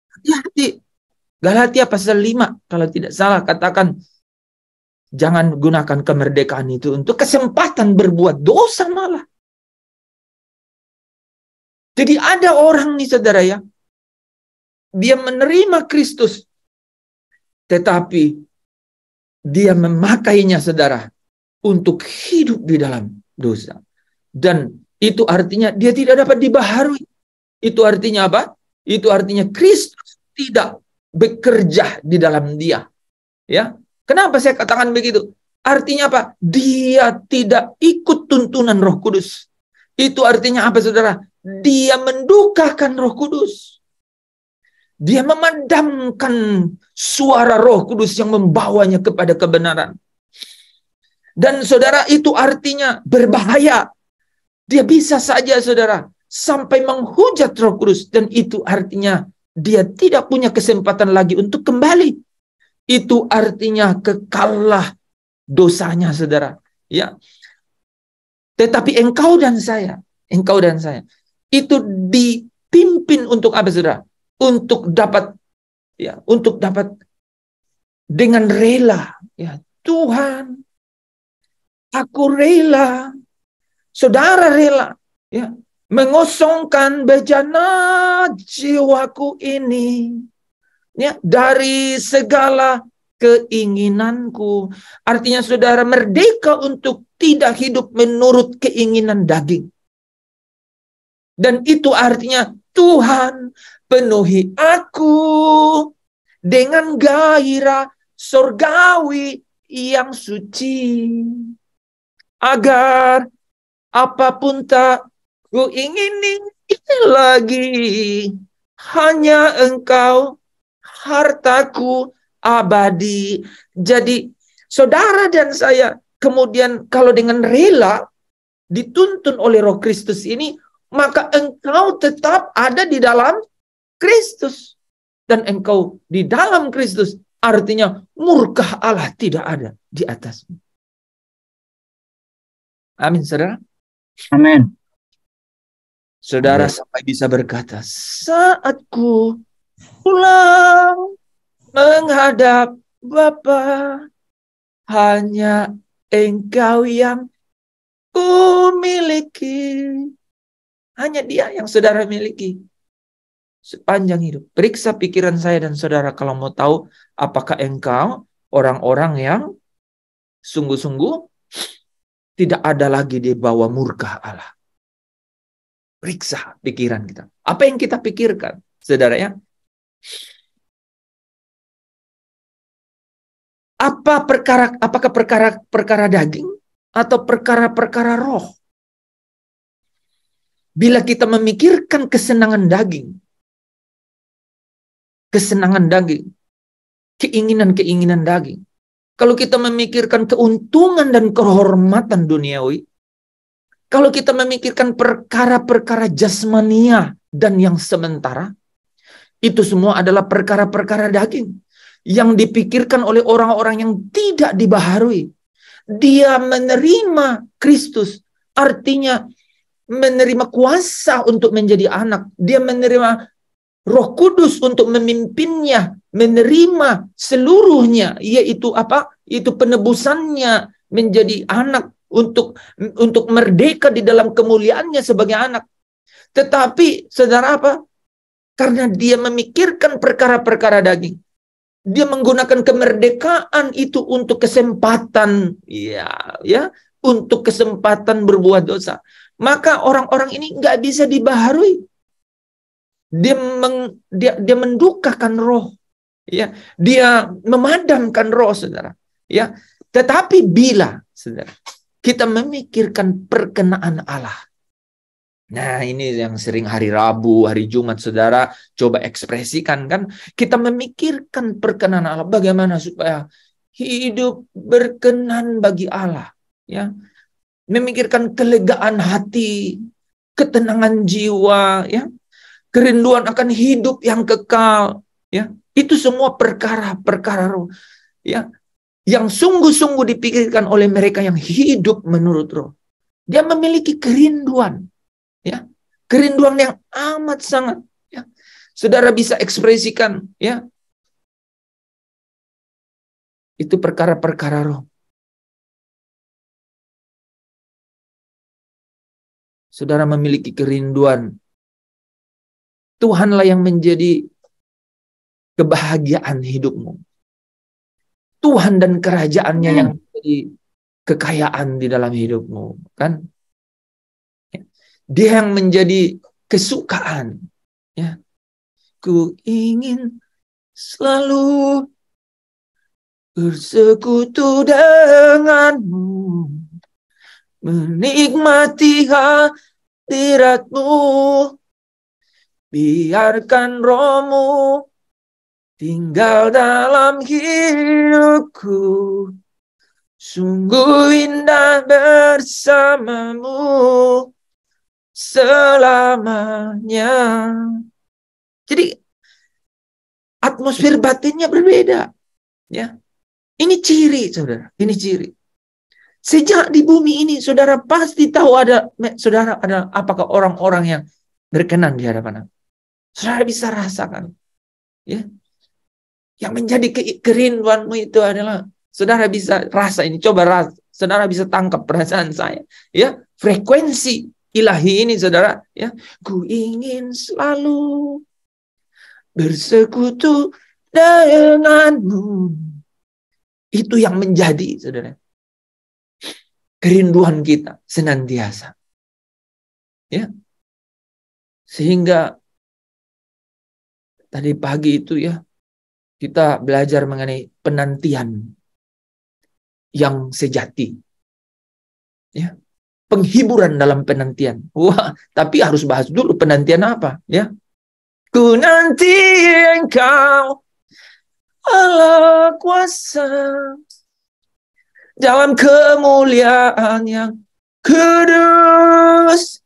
Hati-hati. Galatia pasal 5, kalau tidak salah katakan, jangan gunakan kemerdekaan itu untuk kesempatan berbuat dosa malah. Jadi ada orang nih saudara ya, dia menerima Kristus, tetapi dia memakainya saudara untuk hidup di dalam dosa. Dan Itu artinya dia tidak dapat dibaharui. Itu artinya apa? Itu artinya Kristus tidak bekerja di dalam dia. Ya, kenapa saya katakan begitu? Artinya apa? Dia tidak ikut tuntunan Roh Kudus. Itu artinya apa, saudara? Dia mendukakan Roh Kudus. Dia memadamkan suara Roh Kudus yang membawanya kepada kebenaran. Dan saudara, itu artinya berbahaya. Dia bisa saja, saudara, sampai menghujat Roh Kudus. Dan itu artinya dia tidak punya kesempatan lagi untuk kembali. Itu artinya kekallah dosanya, saudara. Ya. Tetapi engkau dan saya, itu dipimpin untuk apa, saudara? Untuk dapat dengan rela. Ya, Tuhan, aku rela, saudara rela, ya, mengosongkan bejana jiwaku ini, ya, dari segala keinginanku. Artinya saudara merdeka untuk tidak hidup menurut keinginan daging. Dan itu artinya, Tuhan, penuhi aku dengan gairah surgawi yang suci, agar apapun tak ku ingini lagi, hanya Engkau hartaku abadi. Jadi saudara dan saya kemudian kalau dengan rela dituntun oleh Roh Kristus ini, maka engkau tetap ada di dalam Kristus. Dan engkau di dalam Kristus, artinya murka Allah tidak ada di atasmu. Amin, saudara. Amin. Saudara sampai bisa berkata, saat ku pulang menghadap Bapa, hanya Engkau yang ku miliki. Hanya Dia yang saudara miliki sepanjang hidup. Periksa pikiran saya dan saudara kalau mau tahu apakah engkau orang-orang yang sungguh-sungguh tidak ada lagi di bawah murka Allah. Periksa pikiran kita. Apa yang kita pikirkan, saudara ya? Apakah perkara daging atau perkara roh? Bila kita memikirkan kesenangan daging, keinginan-keinginan daging, kalau kita memikirkan keuntungan dan kehormatan duniawi, kalau kita memikirkan perkara-perkara jasmania dan yang sementara, itu semua adalah perkara-perkara daging yang dipikirkan oleh orang-orang yang tidak dibaharui. Dia menerima Kristus, artinya menerima kuasa untuk menjadi anak. Dia menerima Roh Kudus untuk memimpinnya, menerima seluruhnya, yaitu apa? Itu penebusannya menjadi anak untuk merdeka di dalam kemuliaannya sebagai anak. Tetapi saudara apa? Karena dia memikirkan perkara-perkara daging, dia menggunakan kemerdekaan itu untuk kesempatan, untuk kesempatan berbuat dosa. Maka orang-orang ini nggak bisa dibaharui. Dia mendukakan roh, ya, dia memadamkan roh, saudara, ya. Tetapi bila, saudara, kita memikirkan perkenaan Allah, nah ini yang sering hari Rabu, hari Jumat, saudara, coba ekspresikan kan, kita memikirkan perkenaan Allah, bagaimana supaya hidup berkenan bagi Allah, ya, memikirkan kelegaan hati, ketenangan jiwa, ya, kerinduan akan hidup yang kekal, ya. Itu semua perkara-perkara roh, ya, yang sungguh-sungguh dipikirkan oleh mereka yang hidup menurut roh. Dia memiliki kerinduan, ya, kerinduan yang amat sangat, ya. Saudara bisa ekspresikan, ya, itu perkara-perkara roh. Saudara memiliki kerinduan, Tuhanlah yang menjadi kebahagiaan hidupmu. Tuhan dan kerajaannya yang menjadi kekayaan di dalam hidupmu, kan? Dia yang menjadi kesukaan. Ya. Ku ingin selalu bersekutu denganmu, menikmati hadiratmu, biarkan rohmu tinggal dalam hidupku, sungguh indah bersamamu selamanya. Jadi atmosfer batinnya berbeda, ya. Ini ciri, saudara. Ini ciri. Sejak di bumi ini, saudara pasti tahu saudara ada apakah orang-orang yang berkenan di hadapan Allah. Saudara bisa rasakan, ya. Yang menjadi kerinduanmu itu adalah, saudara bisa rasa ini. Coba rasa, saudara bisa tangkap perasaan saya, ya. Frekuensi ilahi ini, saudara, ya. Ku ingin selalu bersekutu denganmu. Itu yang menjadi, saudara, kerinduan kita senantiasa. Ya. Sehingga tadi pagi itu, ya, kita belajar mengenai penantian yang sejati. Ya. Penghiburan dalam penantian. Wah, tapi harus bahas dulu penantian apa, ya? Ku nanti engkau, Allah kuasa, dalam kemuliaan yang kudus.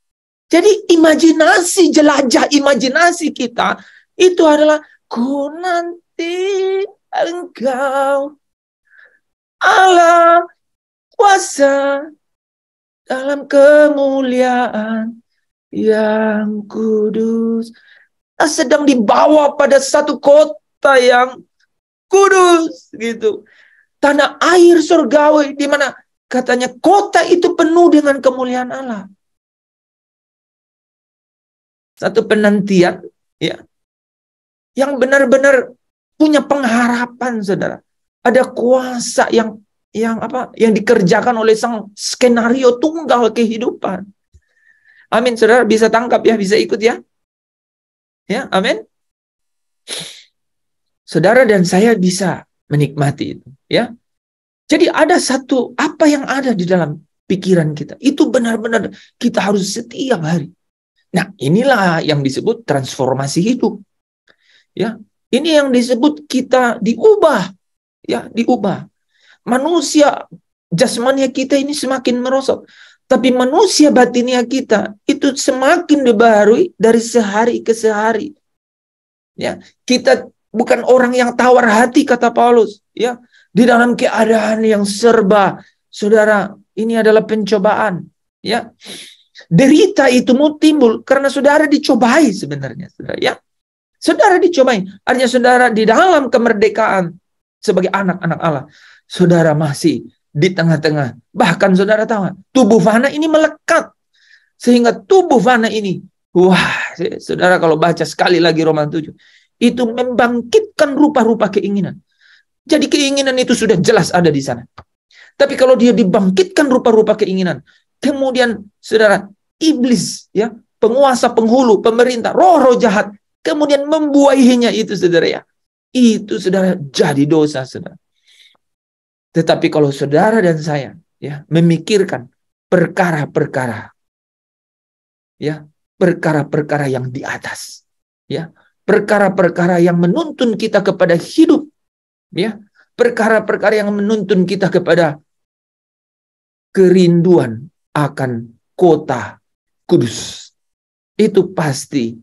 Jadi imajinasi, jelajah imajinasi kita itu adalah ku nanti engkau, Allah kuasa, dalam kemuliaan yang kudus. Kita sedang dibawa pada satu kota yang kudus, gitu. Tanah air surgawi, di mana katanya kota itu penuh dengan kemuliaan Allah. Satu penantian, ya, yang benar-benar punya pengharapan, saudara. Ada kuasa yang dikerjakan oleh sang skenario tunggal kehidupan. Amin, saudara, bisa tangkap, ya, bisa ikut, ya. Ya, amin. Saudara dan saya bisa menikmati itu, ya. Jadi ada satu apa yang ada di dalam pikiran kita. Itu benar-benar kita harus setiap hari. Nah, inilah yang disebut transformasi hidup. Ya, ini yang disebut kita diubah, ya, diubah. Manusia jasmania kita ini semakin merosot, tapi manusia batinia kita itu semakin dibaharui dari sehari ke sehari. Ya, kita bukan orang yang tawar hati, kata Paulus, ya. Di dalam keadaan yang serba, saudara, ini adalah pencobaan, ya. Derita itu mau timbul karena saudara dicobai sebenarnya, saudara, ya. Saudara dicobai, artinya saudara di dalam kemerdekaan sebagai anak-anak Allah, saudara masih di tengah-tengah. Bahkan saudara tahu, tubuh fana ini melekat. Sehingga tubuh fana ini, wah, saudara kalau baca sekali lagi Roma 7, itu membangkitkan rupa-rupa keinginan. Jadi keinginan itu sudah jelas ada di sana. Tapi kalau dia dibangkitkan rupa-rupa keinginan, kemudian saudara, iblis, ya, penguasa penghulu, pemerintah, roh-roh jahat, kemudian membuahinya itu, saudara, ya. Itu, saudara, jadi dosa, saudara. Tetapi kalau saudara dan saya, ya, memikirkan perkara-perkara, ya, perkara-perkara yang di atas, ya, perkara-perkara yang menuntun kita kepada hidup, ya, perkara-perkara yang menuntun kita kepada kerinduan akan kota kudus. Itu pasti,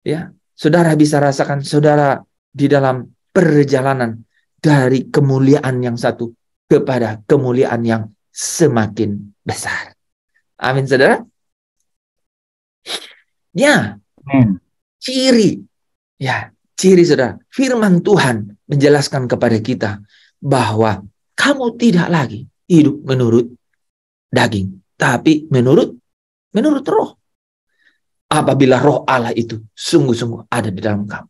ya, saudara bisa rasakan, saudara di dalam perjalanan dari kemuliaan yang satu kepada kemuliaan yang semakin besar. Amin, saudara. Ya, ciri, ya, ciri, saudara, firman Tuhan menjelaskan kepada kita bahwa kamu tidak lagi hidup menurut daging, tapi menurut roh. Apabila roh Allah itu sungguh-sungguh ada di dalam kamu.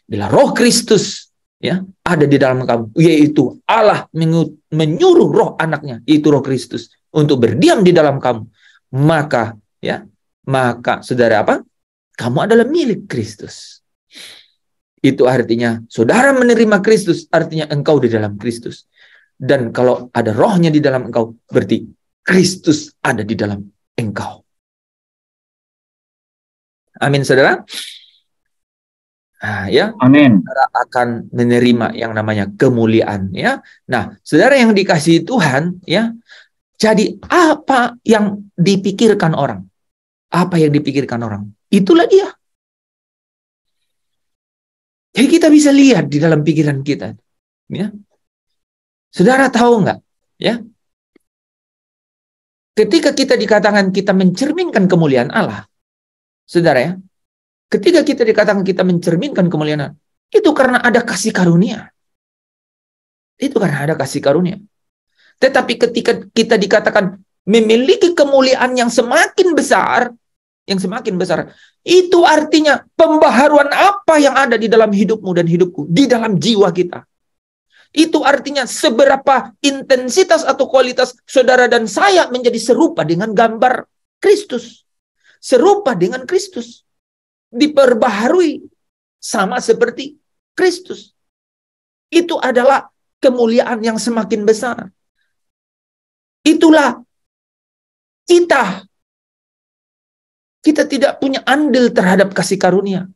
Bila roh Kristus, ya, ada di dalam kamu, yaitu Allah menyuruh roh anaknya, yaitu roh Kristus, untuk berdiam di dalam kamu, maka, ya, maka saudara apa? Kamu adalah milik Kristus. Itu artinya saudara menerima Kristus, artinya engkau di dalam Kristus. Dan kalau ada rohnya di dalam engkau, berarti Kristus ada di dalam engkau. Amin, saudara. Nah, ya, Amin. saudara akan menerima yang namanya kemuliaan, ya. Nah, saudara yang dikasihi Tuhan, ya. Jadi apa yang dipikirkan orang? Apa yang dipikirkan orang? Itulah dia. Jadi kita bisa lihat di dalam pikiran kita, ya. Saudara tahu nggak, ya? Ketika kita dikatakan kita mencerminkan kemuliaan Allah, saudara ya, ketika kita dikatakan kita mencerminkan kemuliaan Allah, itu karena ada kasih karunia. Itu karena ada kasih karunia. Tetapi ketika kita dikatakan memiliki kemuliaan yang semakin besar, itu artinya pembaharuan apa yang ada di dalam hidupmu dan hidupku, di dalam jiwa kita. Itu artinya seberapa intensitas atau kualitas saudara dan saya menjadi serupa dengan gambar Kristus. Serupa dengan Kristus. Diperbaharui sama seperti Kristus. Itu adalah kemuliaan yang semakin besar. Itulah kita. Kita tidak punya andil terhadap kasih karunia.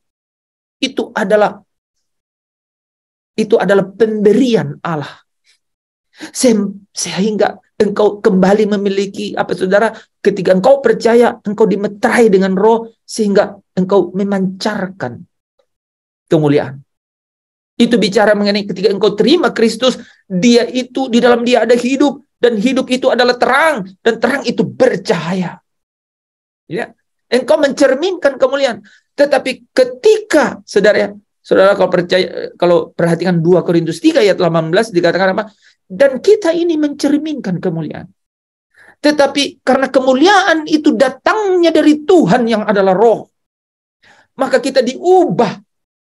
Itu adalah pemberian Allah. Sehingga engkau kembali memiliki apa saudara, ketika engkau percaya, engkau dimeterai dengan roh, sehingga engkau memancarkan kemuliaan. Itu bicara mengenai ketika engkau terima Kristus, dia itu, di dalam dia ada hidup, dan hidup itu adalah terang, dan terang itu bercahaya. Ya, engkau mencerminkan kemuliaan. Tetapi ketika saudara kalau percaya, kalau perhatikan 2 Korintus 3 ayat 18 dikatakan apa? Dan kita ini mencerminkan kemuliaan. Tetapi karena kemuliaan itu datangnya dari Tuhan yang adalah roh, maka kita diubah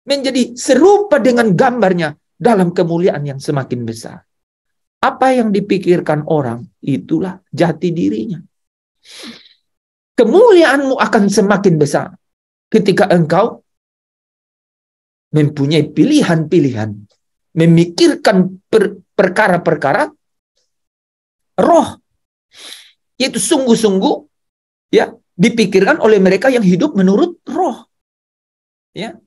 menjadi serupa dengan gambarnya dalam kemuliaan yang semakin besar. Apa yang dipikirkan orang, itulah jati dirinya. Kemuliaanmu akan semakin besar ketika engkau mempunyai pilihan-pilihan, memikirkan perkara-perkara roh, yaitu sungguh-sungguh ya dipikirkan oleh mereka yang hidup menurut roh. Ya,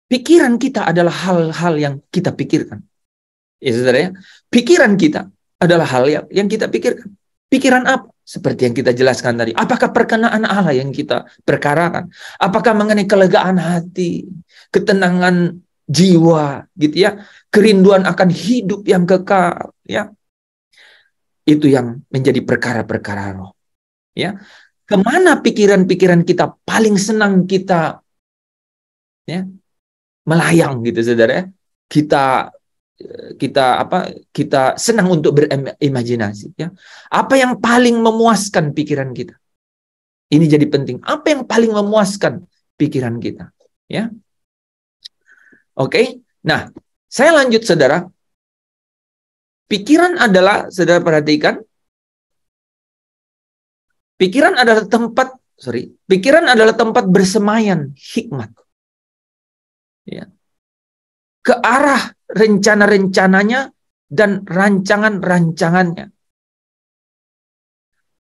pikiran kita adalah hal-hal yang kita pikirkan. Ya saudara ya, pikiran kita adalah hal yang kita pikirkan. Pikiran apa? Seperti yang kita jelaskan tadi. Apakah perkenaan Allah yang kita perkarakan? Apakah mengenai kelegaan hati, ketenangan jiwa, gitu ya, kerinduan akan hidup yang kekal, ya? Itu yang menjadi perkara-perkara roh. Ya, kemana pikiran-pikiran kita paling senang kita, ya, melayang, gitu, saudara? Ya? Kita senang untuk berimajinasi, ya. Apa yang paling memuaskan pikiran kita? Ini jadi penting. Apa yang paling memuaskan pikiran kita, ya? Oke. Nah, saya lanjut saudara. Pikiran adalah, saudara perhatikan, pikiran adalah tempat bersemayam hikmat. Ya. Ke arah rencana-rencananya dan rancangan-rancangannya.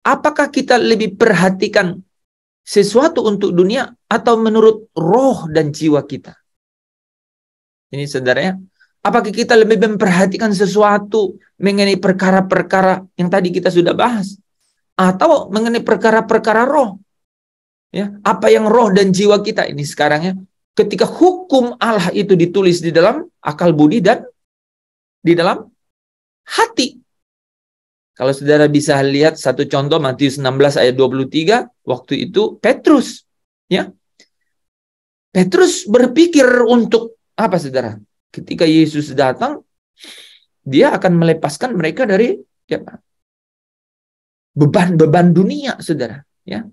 Apakah kita lebih perhatikan sesuatu untuk dunia atau menurut roh dan jiwa kita? Ini saudaranya, apakah kita lebih memperhatikan sesuatu mengenai perkara-perkara yang tadi kita sudah bahas, atau mengenai perkara-perkara roh? Ya, apa yang roh dan jiwa kita ini sekarang ya? Ketika hukum Allah itu ditulis di dalam akal budi dan di dalam hati. Kalau saudara bisa lihat satu contoh Matius 16 ayat 23, waktu itu Petrus, ya. Petrus berpikir untuk apa saudara? Ketika Yesus datang, dia akan melepaskan mereka dari ya, beban-beban dunia, saudara. Ya,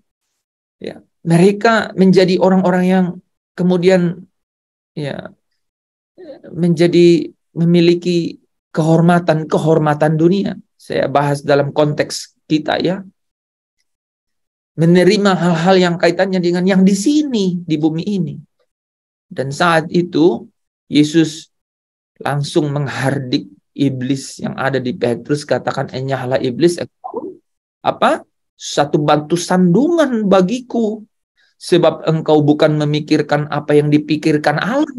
ya. Mereka menjadi orang-orang yang kemudian ya memiliki kehormatan dunia. Saya bahas dalam konteks kita ya. menerima hal-hal yang kaitannya dengan yang di sini, di bumi ini. Dan saat itu Yesus langsung menghardik iblis yang ada di Petrus, katakan, enyahlah iblis, apa? Satu batu sandungan bagiku, sebab engkau bukan memikirkan apa yang dipikirkan Allah,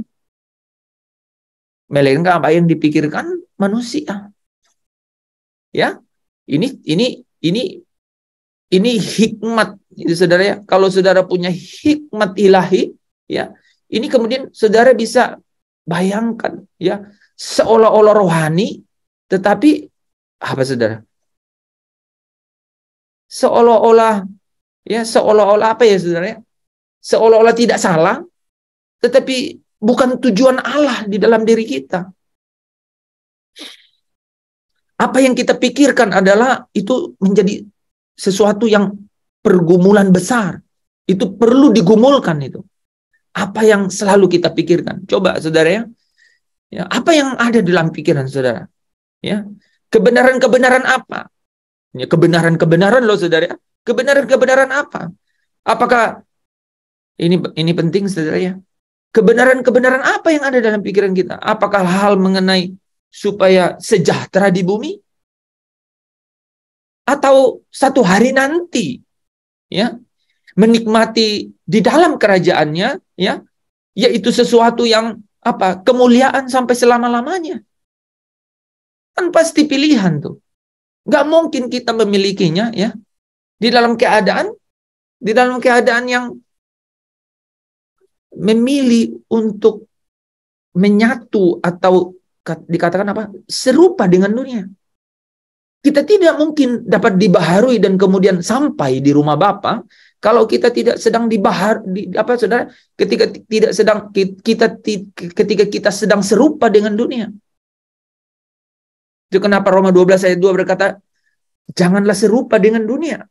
melainkan apa yang dipikirkan manusia. Ya, ini hikmat, itu saudara ya. Kalau saudara punya hikmat ilahi, ya, ini kemudian saudara bisa bayangkan, ya, seolah-olah rohani, tetapi apa saudara? Seolah-olah, ya, seolah-olah apa ya saudara ya? Seolah-olah tidak salah, tetapi bukan tujuan Allah di dalam diri kita. Apa yang kita pikirkan adalah itu menjadi sesuatu yang pergumulan besar. Itu perlu digumulkan itu. Apa yang selalu kita pikirkan? Coba saudara ya. Ya, apa yang ada dalam pikiran saudara? Ya, kebenaran-kebenaran apa? Ya, kebenaran-kebenaran loh saudara. Kebenaran-kebenaran apa? Apakah ini penting saudara ya? Kebenaran-kebenaran apa yang ada dalam pikiran kita? Apakah hal mengenai supaya sejahtera di bumi? Atau satu hari nanti, ya, menikmati di dalam kerajaannya, ya, yaitu sesuatu yang apa? Kemuliaan sampai selama-lamanya. Kan pasti pilihan tuh. Nggak mungkin kita memilikinya, ya, di dalam keadaan yang memilih untuk menyatu atau dikatakan apa? Serupa dengan dunia. Kita tidak mungkin dapat dibaharui dan kemudian sampai di rumah Bapa kalau kita tidak sedang saudara, ketika kita sedang serupa dengan dunia. Itu kenapa Roma 12 ayat 2 berkata, janganlah serupa dengan dunia.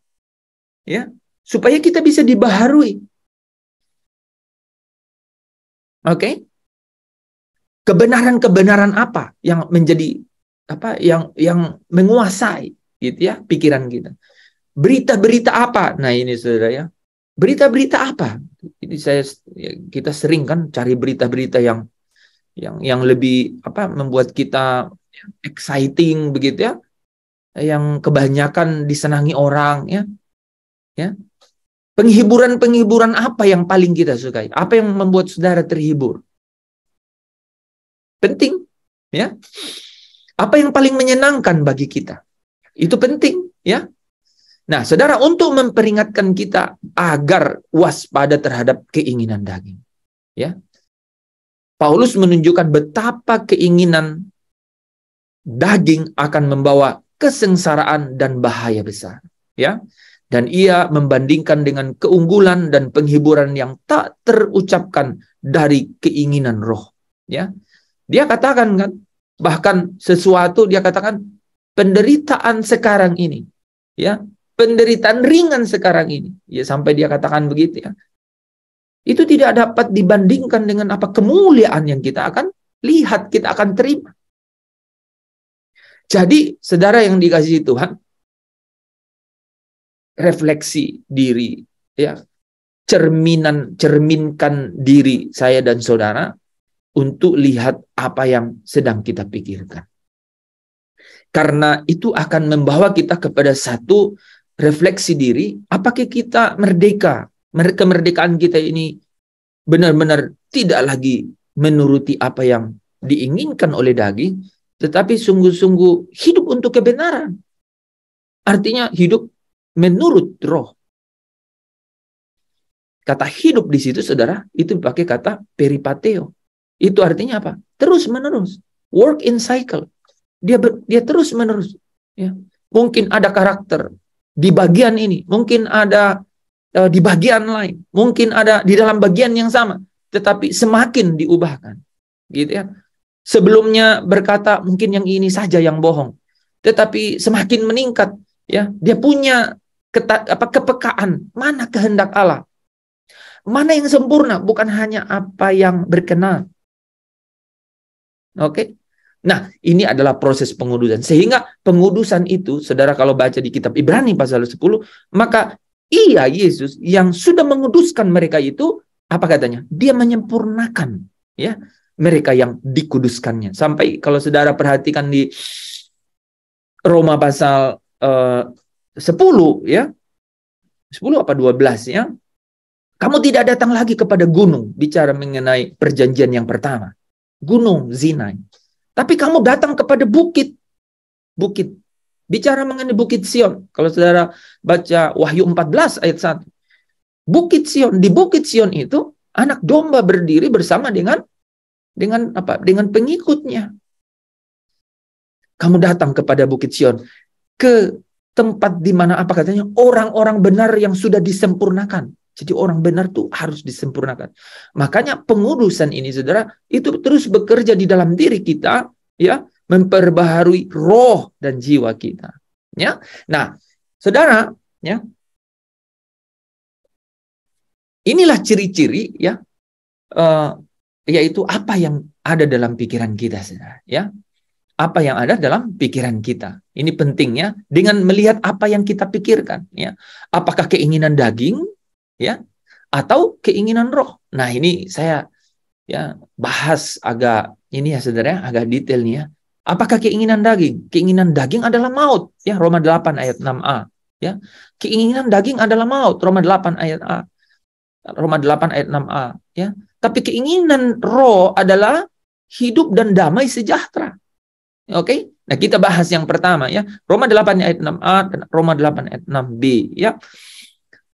Ya, supaya kita bisa dibaharui. Oke? Kebenaran-kebenaran apa yang menjadi apa yang menguasai gitu ya pikiran kita? Berita-berita apa? Nah, ini saudara ya. Berita-berita apa? Ini kita sering kan cari berita-berita yang lebih apa membuat kita exciting begitu ya. Yang kebanyakan disenangi orang ya. Ya. Penghiburan-penghiburan apa yang paling kita sukai? Apa yang membuat saudara terhibur? Penting, ya. Apa yang paling menyenangkan bagi kita? Itu penting, ya. Nah, saudara, untuk memperingatkan kita agar waspada terhadap keinginan daging, ya. Paulus menunjukkan betapa keinginan daging akan membawa kesengsaraan dan bahaya besar, ya. Dan ia membandingkan dengan keunggulan dan penghiburan yang tak terucapkan dari keinginan roh, ya. Dia katakan kan, bahkan sesuatu dia katakan penderitaan sekarang ini, ya, penderitaan ringan sekarang ini, ya, sampai dia katakan begitu ya. Itu tidak dapat dibandingkan dengan apa kemuliaan yang kita akan lihat, kita akan terima. Jadi, saudara yang dikasihi Tuhan, refleksi diri, ya, cerminkan diri saya dan saudara untuk lihat apa yang sedang kita pikirkan. Karena itu akan membawa kita kepada satu refleksi diri, apakah kita merdeka? Kemerdekaan kita ini benar-benar tidak lagi menuruti apa yang diinginkan oleh daging, tetapi sungguh-sungguh hidup untuk kebenaran. Artinya hidup menurut roh. Kata hidup di situ, saudara, itu dipakai kata peripateo. Itu artinya apa? Terus menerus, work in cycle. Dia terus menerus. Ya. Mungkin ada karakter di bagian ini, mungkin ada di bagian lain, mungkin ada di dalam bagian yang sama, tetapi semakin diubahkan, gitu ya. Sebelumnya berkata mungkin yang ini saja yang bohong, tetapi semakin meningkat, ya. Dia punya kepekaan, mana kehendak Allah, mana yang sempurna, bukan hanya apa yang berkenan. Oke. Nah, ini adalah proses pengudusan. Sehingga pengudusan itu, saudara kalau baca di kitab Ibrani pasal 10, maka Iya, Yesus yang sudah menguduskan mereka itu, apa katanya? Dia menyempurnakan ya mereka yang dikuduskannya. Sampai kalau saudara perhatikan di Roma pasal 10 ya. 10 apa 12 ya. Kamu tidak datang lagi kepada gunung, bicara mengenai perjanjian yang pertama. Gunung Sinai. Tapi kamu datang kepada bukit. Bukit. Bicara mengenai Bukit Sion. Kalau saudara baca Wahyu 14 ayat 1. Bukit Sion. Di Bukit Sion itu anak domba berdiri bersama dengan apa? Dengan pengikutnya. Kamu datang kepada Bukit Sion. Ke tempat di mana apa katanya? Orang-orang benar yang sudah disempurnakan. Jadi orang benar tuh harus disempurnakan. Makanya pengudusan ini saudara itu terus bekerja di dalam diri kita ya. Memperbaharui roh dan jiwa kita. Ya, nah, saudara, ya, inilah ciri-ciri, ya, yaitu apa yang ada dalam pikiran kita, saudara. Ya, apa yang ada dalam pikiran kita. Ini pentingnya dengan melihat apa yang kita pikirkan. Ya, apakah keinginan daging, ya, atau keinginan roh. Nah, ini saya ya bahas agak ini ya, saudara, agak detail nih ya. Apakah keinginan daging? Keinginan daging adalah maut. Ya, Roma 8 ayat 6a. Ya, keinginan daging adalah maut. Roma 8 ayat a. Roma 8 ayat 6a. Ya, tapi keinginan roh adalah hidup dan damai sejahtera. Oke? Nah, kita bahas yang pertama ya. Roma 8 ayat 6a dan Roma 8 ayat 6b. Ya.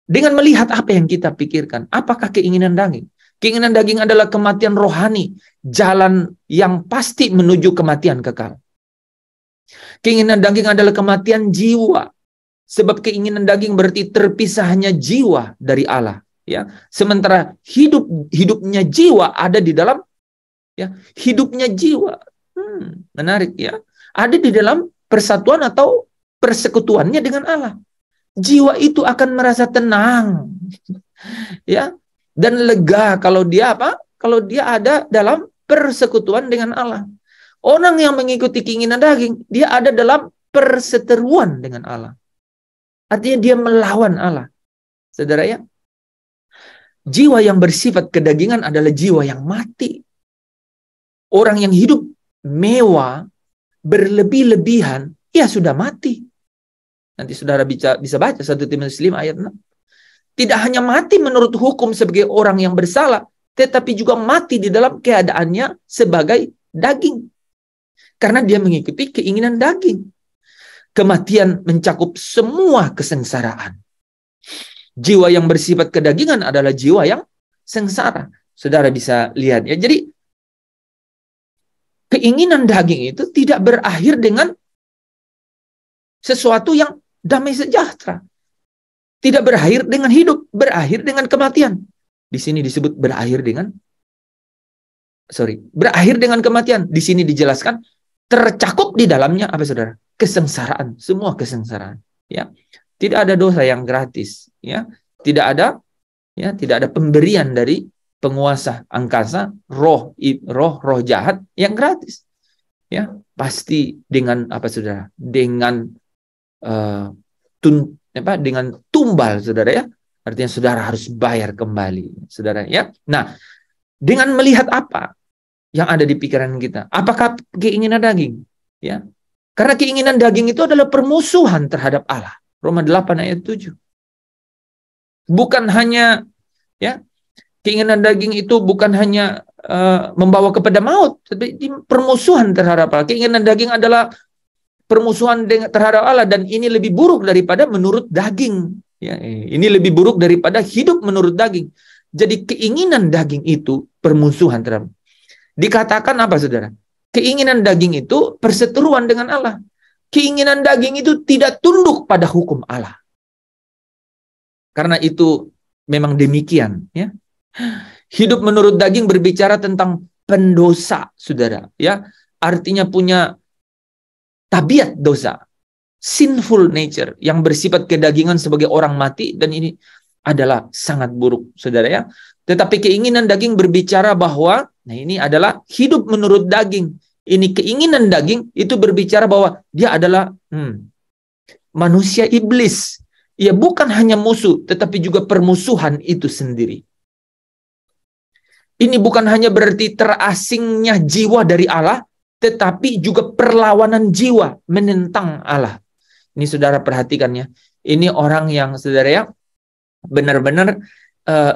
Dengan melihat apa yang kita pikirkan, apakah keinginan daging? Keinginan daging adalah kematian rohani, jalan yang pasti menuju kematian kekal. Keinginan daging adalah kematian jiwa, sebab keinginan daging berarti terpisahnya jiwa dari Allah. Ya, sementara hidupnya jiwa ada di dalam, ya, hidupnya jiwa, menarik ya, ada di dalam persatuan atau persekutuannya dengan Allah. Jiwa itu akan merasa tenang, ya. Dan lega kalau dia apa? Kalau dia ada dalam persekutuan dengan Allah. Orang yang mengikuti keinginan daging, dia ada dalam perseteruan dengan Allah. Artinya dia melawan Allah. Saudara ya, jiwa yang bersifat kedagingan adalah jiwa yang mati. Orang yang hidup mewah, berlebih-lebihan, ya sudah mati. Nanti saudara bisa baca 1 Timotius 5 ayat 6. Tidak hanya mati menurut hukum sebagai orang yang bersalah, tetapi juga mati di dalam keadaannya sebagai daging. Karena dia mengikuti keinginan daging. Kematian mencakup semua kesengsaraan. Jiwa yang bersifat kedagingan adalah jiwa yang sengsara. Saudara bisa lihat ya. Jadi keinginan daging itu tidak berakhir dengan sesuatu yang damai sejahtera. Tidak berakhir dengan hidup, berakhir dengan kematian. Di sini disebut berakhir dengan kematian. Di sini dijelaskan tercakup di dalamnya apa saudara? Kesengsaraan, semua kesengsaraan. Ya, tidak ada dosa yang gratis. Ya, tidak ada pemberian dari penguasa angkasa, roh jahat yang gratis. Ya, pasti dengan apa saudara? Dengan dengan tumbal, saudara ya. Artinya saudara harus bayar kembali, saudara ya. Nah, dengan melihat apa yang ada di pikiran kita, apakah keinginan daging? Ya, karena keinginan daging itu adalah permusuhan terhadap Allah. Roma 8 ayat 7. Bukan hanya ya, keinginan daging itu bukan hanya membawa kepada maut, tapi permusuhan terhadap Allah. Keinginan daging adalah permusuhan terhadap Allah, dan ini lebih buruk daripada menurut daging. Ya, ini lebih buruk daripada hidup menurut daging. Jadi keinginan daging itu permusuhan terhadap. Dikatakan apa saudara? Keinginan daging itu perseteruan dengan Allah. Keinginan daging itu tidak tunduk pada hukum Allah. Karena itu memang demikian. Ya. Hidup menurut daging berbicara tentang pendosa, saudara. Ya, artinya punya tabiat dosa, sinful nature, yang bersifat kedagingan sebagai orang mati, dan ini adalah sangat buruk, saudara ya. Tetapi keinginan daging berbicara bahwa, nah ini adalah hidup menurut daging. Ini keinginan daging itu berbicara bahwa dia adalah manusia iblis ya bukan hanya musuh, tetapi juga permusuhan itu sendiri. Ini bukan hanya berarti terasingnya jiwa dari Allah, tetapi juga perlawanan jiwa menentang Allah. Ini saudara perhatikannya. Ini orang yang saudara ya benar-benar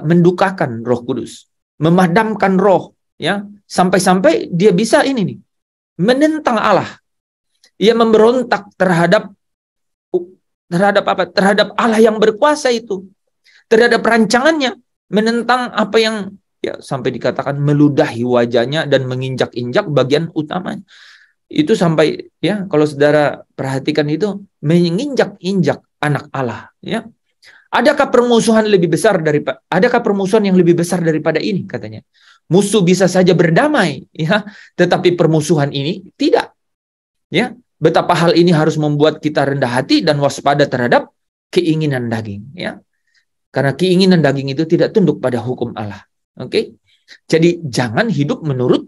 mendukakan Roh Kudus, memadamkan roh, ya, sampai-sampai dia bisa ini nih, menentang Allah. Ia memberontak terhadap apa? Terhadap Allah yang berkuasa itu, terhadap rancangannya, menentang apa yang ya sampai dikatakan meludahi wajahnya dan menginjak-injak bagian utamanya. Itu sampai ya kalau saudara perhatikan itu menginjak-injak anak Allah, ya. Adakah permusuhan yang lebih besar daripada ini, katanya? Musuh bisa saja berdamai, ya, tetapi permusuhan ini tidak. Ya, betapa hal ini harus membuat kita rendah hati dan waspada terhadap keinginan daging, ya. Karena keinginan daging itu tidak tunduk pada hukum Allah. Oke. Jadi jangan hidup menurut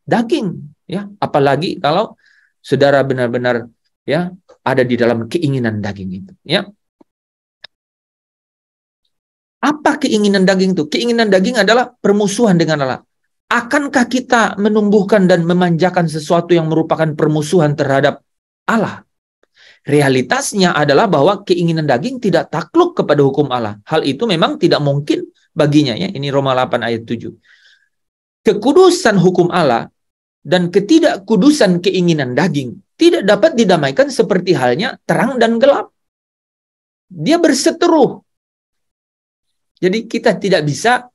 daging, ya. Apalagi kalau saudara benar-benar ya ada di dalam keinginan daging itu, ya. Apa keinginan daging itu? Keinginan daging adalah permusuhan dengan Allah. Akankah kita menumbuhkan dan memanjakan sesuatu yang merupakan permusuhan terhadap Allah? Realitasnya adalah bahwa keinginan daging tidak takluk kepada hukum Allah. Hal itu memang tidak mungkin baginya, ya. Ini Roma 8 ayat 7. Kekudusan hukum Allah dan ketidakkudusan keinginan daging tidak dapat didamaikan seperti halnya terang dan gelap. Dia berseteru. Jadi kita tidak bisa,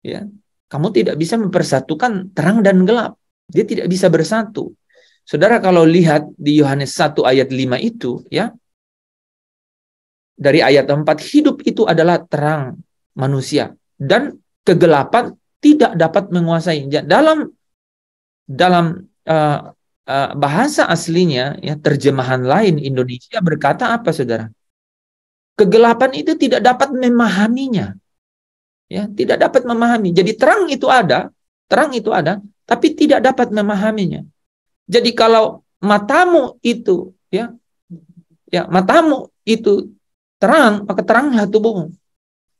ya, kamu tidak bisa mempersatukan terang dan gelap. Dia tidak bisa bersatu. Saudara kalau lihat di Yohanes 1 ayat 5 itu, ya, dari ayat 4, hidup itu adalah terang manusia dan kegelapan tidak dapat menguasai. Dalam bahasa aslinya, ya, terjemahan lain Indonesia berkata apa, saudara? Kegelapan itu tidak dapat memahaminya. Ya, tidak dapat memahami. Jadi terang itu ada, tapi tidak dapat memahaminya. Jadi kalau matamu itu, ya, matamu itu terang, maka teranglah tubuhmu.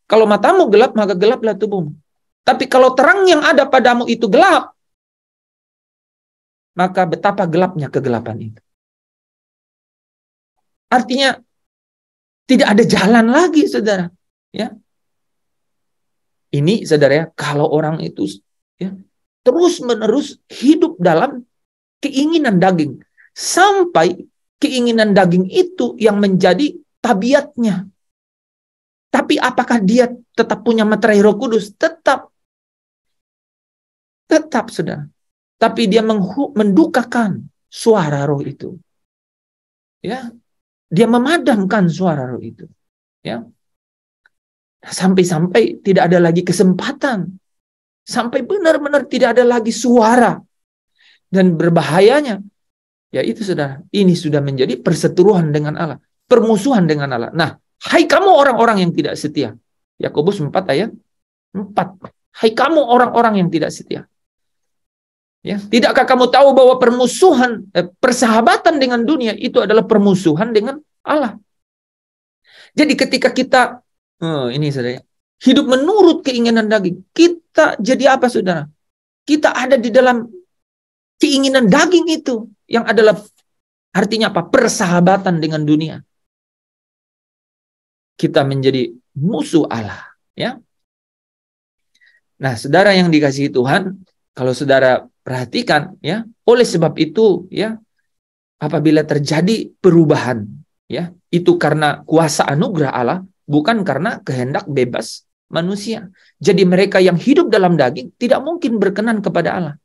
Kalau matamu gelap, maka gelaplah tubuhmu. Tapi kalau terang yang ada padamu itu gelap, maka betapa gelapnya kegelapan itu. Artinya tidak ada jalan lagi, saudara. Ya, ini saudara ya, kalau orang itu ya terus-menerus hidup dalam keinginan daging sampai keinginan daging itu yang menjadi tabiatnya. Tapi apakah dia tetap punya materai Roh Kudus? Tetap, saudara. Tapi dia mendukakan suara roh itu. Ya. Dia memadamkan suara roh itu, ya. Sampai-sampai tidak ada lagi kesempatan, sampai benar-benar tidak ada lagi suara. Dan berbahayanya, ya itu saudara, ini sudah menjadi perseteruan dengan Allah, permusuhan dengan Allah. Nah, hai kamu orang-orang yang tidak setia, Yakobus 4 ayat 4. Hai kamu orang-orang yang tidak setia. Ya, tidakkah kamu tahu bahwa persahabatan dengan dunia itu adalah permusuhan dengan Allah? Jadi ketika kita ini saudara, hidup menurut keinginan daging, kita jadi apa, saudara? Kita ada di dalam keinginan daging itu yang adalah artinya apa? Persahabatan dengan dunia. Kita menjadi musuh Allah, ya. Nah, saudara yang dikasihi Tuhan, kalau saudara perhatikan, ya, oleh sebab itu, ya, apabila terjadi perubahan, ya, itu karena kuasa anugerah Allah, bukan karena kehendak bebas manusia. Jadi mereka yang hidup dalam daging tidak mungkin berkenan kepada Allah.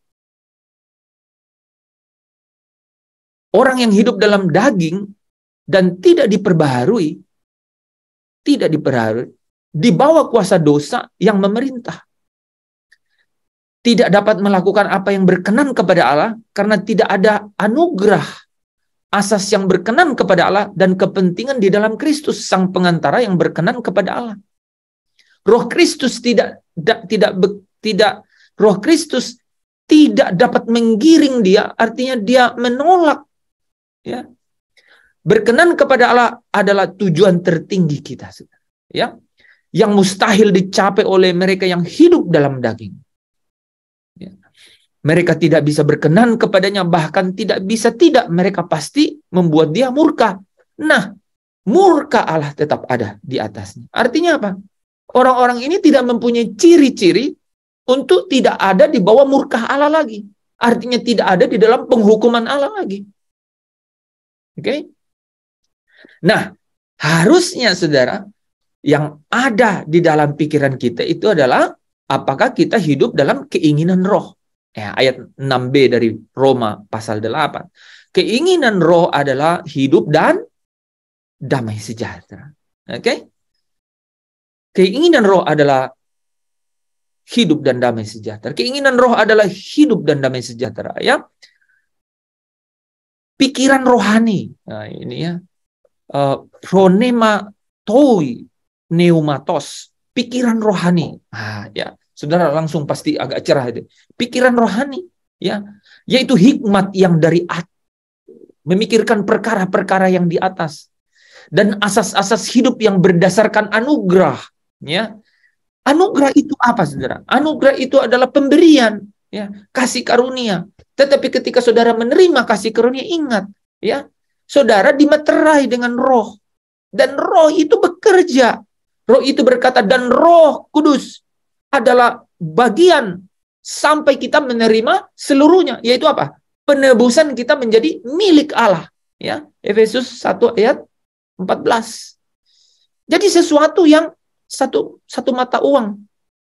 Orang yang hidup dalam daging dan tidak diperbaharui, di bawah kuasa dosa yang memerintah. Tidak dapat melakukan apa yang berkenan kepada Allah karena tidak ada anugerah asas yang berkenan kepada Allah dan kepentingan di dalam Kristus sang pengantara yang berkenan kepada Allah. Roh Kristus tidak dapat menggiring dia, artinya dia menolak, ya, Berkenan kepada Allah adalah tujuan tertinggi kita, ya, yang mustahil dicapai oleh mereka yang hidup dalam daging. Ya. Mereka tidak bisa berkenan kepadanya, bahkan tidak bisa tidak, mereka pasti membuat dia murka. Nah, murka Allah tetap ada di atasnya. Artinya apa? Orang-orang ini tidak mempunyai ciri-ciri untuk tidak ada di bawah murka Allah lagi. Artinya tidak ada di dalam penghukuman Allah lagi. Oke? Nah, harusnya saudara, yang ada di dalam pikiran kita itu adalah apakah kita hidup dalam keinginan roh. Ya, ayat 6b dari Roma pasal 8. Keinginan roh adalah hidup dan damai sejahtera. Oke? Keinginan roh adalah hidup dan damai sejahtera. Keinginan roh adalah hidup dan damai sejahtera, ya. Pikiran rohani. Nah, ini ya. Phronema toi pneumatos. Pikiran rohani. Ah, ya. Saudara langsung pasti agak cerah itu. Pikiran rohani, ya. Yaitu hikmat yang dari atas. Memikirkan perkara-perkara yang di atas. Dan asas-asas hidup yang berdasarkan anugerah. Ya, anugerah itu apa, saudara? Anugerah itu adalah pemberian, ya, kasih karunia. Tetapi ketika saudara menerima kasih karunia, ingat, ya, saudara dimeterai dengan roh, dan roh itu bekerja. Roh itu berkata, dan Roh Kudus adalah bagian sampai kita menerima seluruhnya, yaitu apa? Penebusan kita menjadi milik Allah, ya. Efesus 1 ayat 14. Jadi sesuatu yang satu mata uang,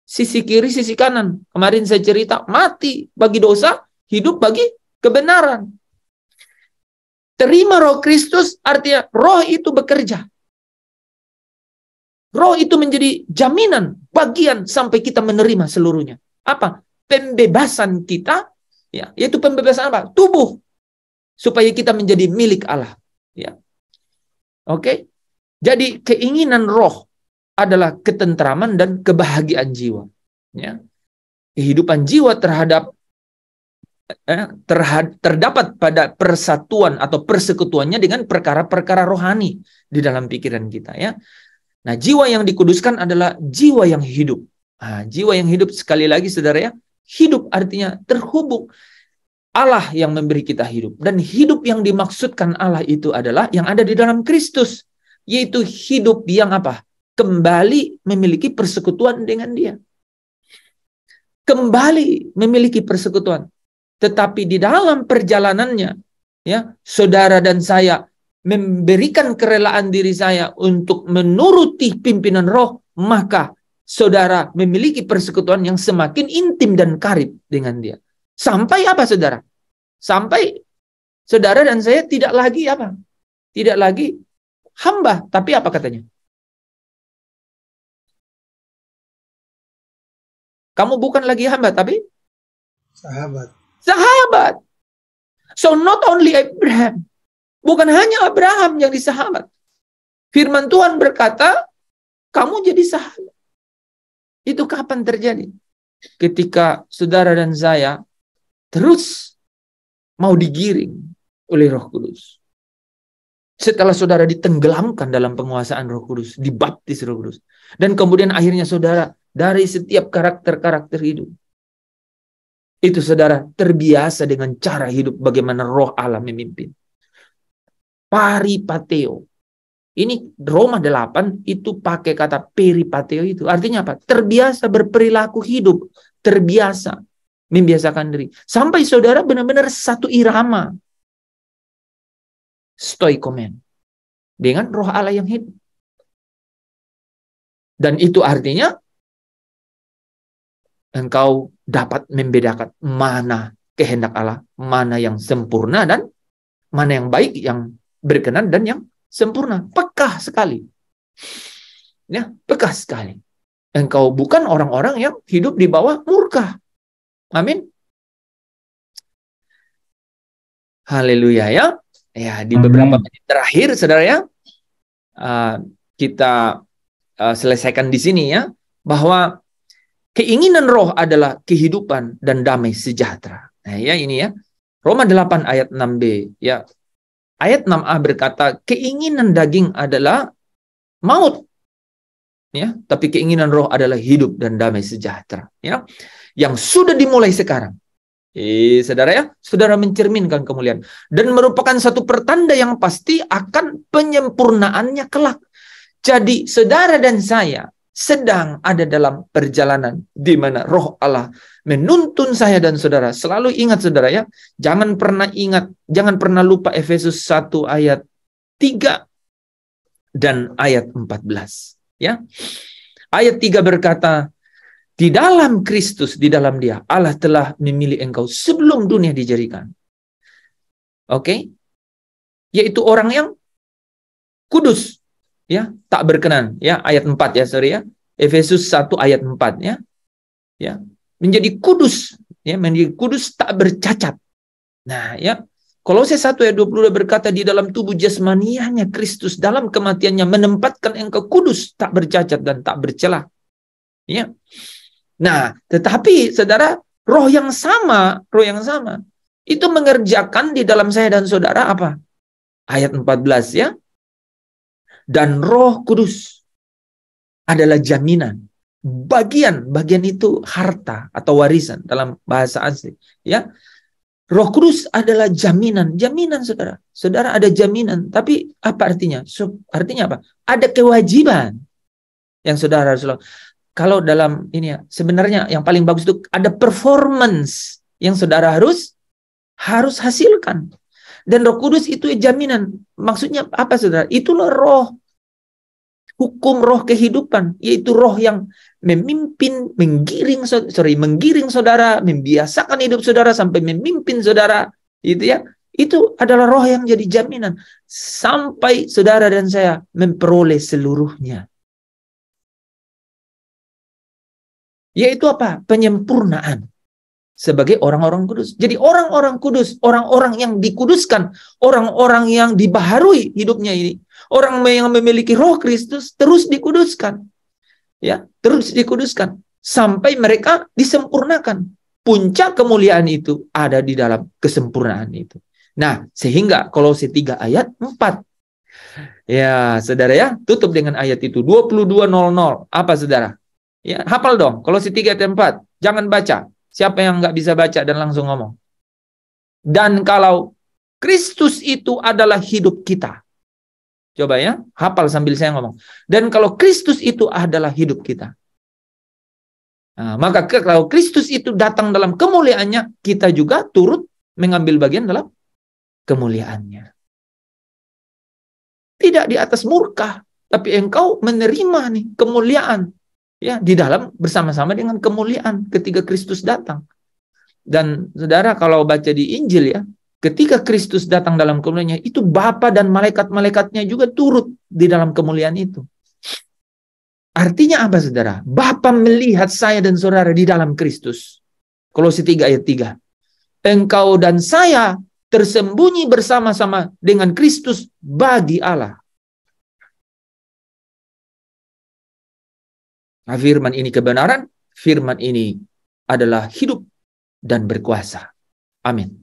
sisi kiri, sisi kanan. Kemarin saya cerita, mati bagi dosa, hidup bagi kebenaran. Terima Roh Kristus artinya roh itu bekerja. Roh itu menjadi jaminan, bagian sampai kita menerima seluruhnya. Apa? Pembebasan kita, ya, yaitu pembebasan apa? Tubuh, supaya kita menjadi milik Allah. Ya. Oke? Jadi keinginan roh adalah ketentraman dan kebahagiaan jiwa. Ya. Kehidupan jiwa terdapat pada persatuan atau persekutuannya dengan perkara-perkara rohani di dalam pikiran kita. Ya. Nah, jiwa yang dikuduskan adalah jiwa yang hidup. Nah, jiwa yang hidup, sekali lagi saudara, ya, hidup artinya terhubung. Allah yang memberi kita hidup. Dan hidup yang dimaksudkan Allah itu adalah yang ada di dalam Kristus. Yaitu hidup yang apa? Kembali memiliki persekutuan dengan Dia. Kembali memiliki persekutuan. Tetapi di dalam perjalanannya, ya, saudara dan saya memberikan kerelaan diri saya untuk menuruti pimpinan roh, maka saudara memiliki persekutuan yang semakin intim dan karib dengan Dia. Sampai apa, saudara? Sampai saudara dan saya tidak lagi apa? Tidak lagi hamba, tapi apa katanya? Kamu bukan lagi hamba, tapi Sahabat. Sahabat. So not only Abraham, bukan hanya Abraham yang disahabat. Firman Tuhan berkata, kamu jadi sahabat. Itu kapan terjadi? Ketika saudara dan saya terus mau digiring oleh Roh Kudus. Setelah saudara ditenggelamkan dalam penguasaan Roh Kudus, dibaptis Roh Kudus. Dan kemudian akhirnya saudara dari setiap karakter-karakter hidup, itu saudara terbiasa dengan cara hidup bagaimana Roh Allah memimpin. Paripateo. Ini Roma 8 itu pakai kata peripateo itu. Artinya apa? Terbiasa berperilaku hidup. Terbiasa membiasakan diri. Sampai saudara benar-benar satu irama. Stoikomen. Dengan Roh Allah yang hidup. Dan itu artinya engkau dapat membedakan mana kehendak Allah, mana yang sempurna dan mana yang baik, yang berkenan dan yang sempurna. Pekah sekali. Ya, pekah sekali. Engkau bukan orang-orang yang hidup di bawah murka. Amin. Haleluya, ya. Ya, di beberapa menit terakhir saudara, ya, kita selesaikan di sini, ya, bahwa keinginan roh adalah kehidupan dan damai sejahtera. Nah, ya, ini ya. Roma 8 ayat 6b, ya. Ayat 6a berkata, keinginan daging adalah maut, ya, tapi keinginan roh adalah hidup dan damai sejahtera, ya, yang sudah dimulai sekarang. Saudara ya, saudara mencerminkan kemuliaan dan merupakan satu pertanda yang pasti akan penyempurnaannya kelak. Jadi saudara dan saya sedang ada dalam perjalanan di mana Roh Allah menuntun saya dan saudara. Selalu ingat saudara ya, jangan pernah lupa Efesus 1 ayat 3 dan ayat 14, ya. Ayat 3 berkata, di dalam Kristus, di dalam Dia, Allah telah memilih engkau sebelum dunia dijadikan. Oke? Yaitu orang yang kudus, ya, tak berkenan, ya, ayat 4 ya, sorry ya. Efesus 1 ayat 4 ya. Ya, menjadi kudus, ya, menjadi kudus tak bercacat. Nah, ya, Kolose 1 ayat 22 berkata, di dalam tubuh jasmanianya Kristus dalam kematiannya menempatkan engkau kudus, tak bercacat dan tak bercela. Ya. Nah, tetapi saudara, roh yang sama itu mengerjakan di dalam saya dan saudara apa? Ayat 14 ya. Dan Roh Kudus adalah jaminan. Bagian itu harta atau warisan dalam bahasa asli, ya. Roh Kudus adalah jaminan saudara. Saudara ada jaminan, tapi apa artinya? Artinya apa? Ada kewajiban yang saudara harus lakukan. Kalau dalam ini ya, sebenarnya yang paling bagus itu ada performance yang saudara harus hasilkan. Dan Roh Kudus itu jaminan. Maksudnya apa saudara? Itulah roh. Hukum roh kehidupan, yaitu roh yang memimpin, menggiring saudara, membiasakan hidup saudara sampai memimpin saudara, gitu ya. Itu adalah roh yang jadi jaminan sampai saudara dan saya memperoleh seluruhnya. Yaitu apa? Penyempurnaan sebagai orang-orang kudus. Jadi orang-orang kudus, orang-orang yang dikuduskan, orang-orang yang dibaharui hidupnya ini, orang yang memiliki Roh Kristus terus dikuduskan. Ya, terus dikuduskan sampai mereka disempurnakan. Puncak kemuliaan itu ada di dalam kesempurnaan itu. Nah, sehingga Kolose 3 ayat 4. Ya, saudara ya, tutup dengan ayat itu 22:00. Apa saudara? Ya, hafal dong. Kolose 3 ayat 4. Jangan baca. Siapa yang nggak bisa baca dan langsung ngomong? Dan kalau Kristus itu adalah hidup kita. Coba ya, hafal sambil saya ngomong. Dan kalau Kristus itu adalah hidup kita. Nah, maka kalau Kristus itu datang dalam kemuliaannya, kita juga turut mengambil bagian dalam kemuliaannya. Tidak di atas murka, tapi engkau menerima nih kemuliaan. Ya, di dalam bersama-sama dengan kemuliaan ketika Kristus datang. Dan saudara kalau baca di Injil ya, ketika Kristus datang dalam kemuliaannya, itu Bapa dan malaikat-malaikatnya juga turut di dalam kemuliaan itu. Artinya apa saudara? Bapa melihat saya dan saudara di dalam Kristus. Kolose 3 ayat 3. Engkau dan saya tersembunyi bersama-sama dengan Kristus bagi Allah. Nah, firman ini kebenaran, firman ini adalah hidup dan berkuasa. Amin.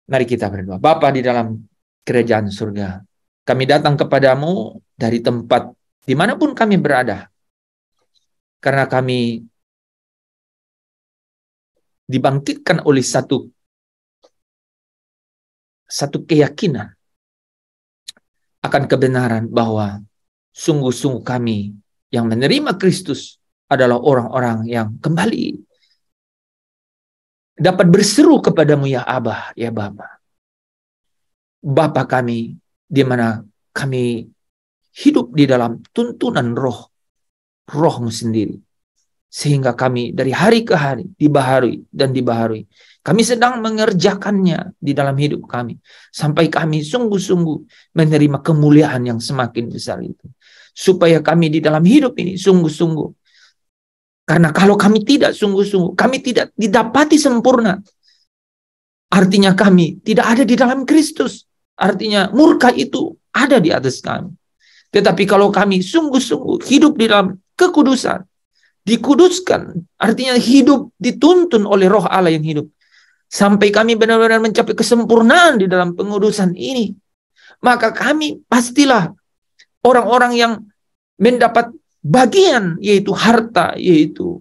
Mari kita berdoa. Bapa di dalam kerajaan surga, kami datang kepadamu dari tempat dimanapun kami berada. Karena kami dibangkitkan oleh satu keyakinan akan kebenaran bahwa sungguh-sungguh kami yang menerima Kristus adalah orang-orang yang kembali dapat berseru kepadamu ya Abah, ya Bapa. Bapa kami, di mana kami hidup di dalam tuntunan roh-Mu sendiri. Sehingga kami dari hari ke hari dibaharui dan dibaharui. Kami sedang mengerjakannya di dalam hidup kami. Sampai kami sungguh-sungguh menerima kemuliaan yang semakin besar itu. Supaya kami di dalam hidup ini sungguh-sungguh. Karena kalau kami tidak sungguh-sungguh, kami tidak didapati sempurna. Artinya kami tidak ada di dalam Kristus. Artinya murka itu ada di atas kami. Tetapi kalau kami sungguh-sungguh hidup di dalam kekudusan, dikuduskan, artinya hidup dituntun oleh Roh Allah yang hidup. sampai kami benar-benar mencapai kesempurnaan di dalam pengudusan ini, maka kami pastilah orang-orang yang mendapat bagian, yaitu harta, yaitu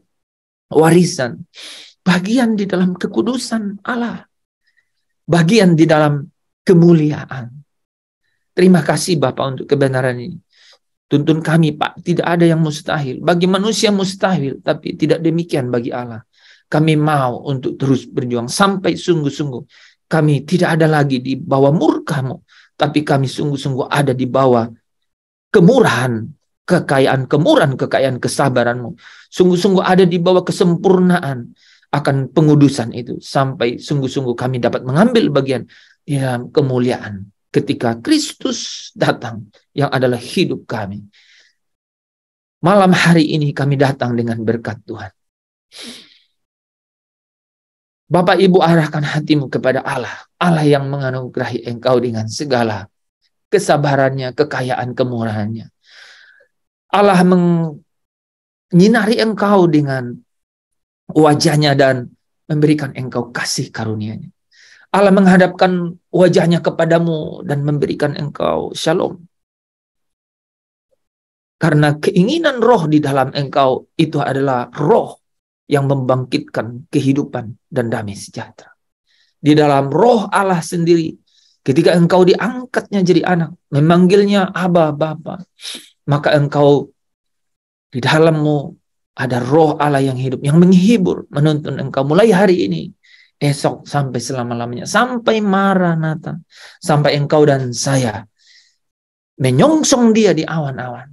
warisan, bagian di dalam kekudusan Allah, bagian di dalam kemuliaan. Terima kasih Bapak untuk kebenaran ini. Tuntun kami Pak, tidak ada yang mustahil. Bagi manusia mustahil, tapi tidak demikian bagi Allah. Kami mau untuk terus berjuang sampai sungguh-sungguh. Kami tidak ada lagi di bawah murka-Mu, tapi kami sungguh-sungguh ada di bawah kemurahan, kekayaan kesabaran-Mu. Sungguh-sungguh ada di bawah kesempurnaan akan pengudusan itu. Sampai sungguh-sungguh kami dapat mengambil bagian di dalam kemuliaan ketika Kristus datang yang adalah hidup kami. Malam hari ini kami datang dengan berkat Tuhan. Bapak Ibu, arahkan hatimu kepada Allah. Allah yang menganugerahi engkau dengan segala kesabarannya, kekayaan, kemurahannya. Allah menyinari engkau dengan wajahnya dan memberikan engkau kasih karunia-Nya. Allah menghadapkan wajahnya kepadamu dan memberikan engkau shalom. Karena keinginan roh di dalam engkau itu adalah roh yang membangkitkan kehidupan dan damai sejahtera. Di dalam roh Allah sendiri, ketika engkau diangkatnya jadi anak, memanggilnya Aba, Bapa, maka engkau di dalammu ada roh Allah yang hidup, yang menghibur, menuntun engkau mulai hari ini, esok, sampai selama-lamanya, sampai Maranatha, sampai engkau dan saya menyongsong Dia di awan-awan.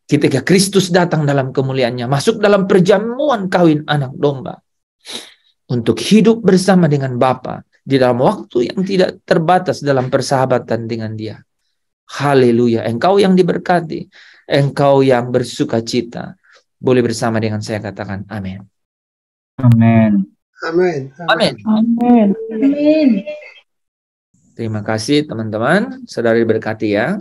Ketika Kristus datang dalam kemuliaannya, masuk dalam perjamuan kawin anak domba, untuk hidup bersama dengan Bapa di dalam waktu yang tidak terbatas dalam persahabatan dengan Dia. Haleluya. Engkau yang diberkati, engkau yang bersuka cita, boleh bersama dengan saya katakan amin. Amin. Amin. Amin. Amin. Amin. Terima kasih teman-teman, saudari berkati ya.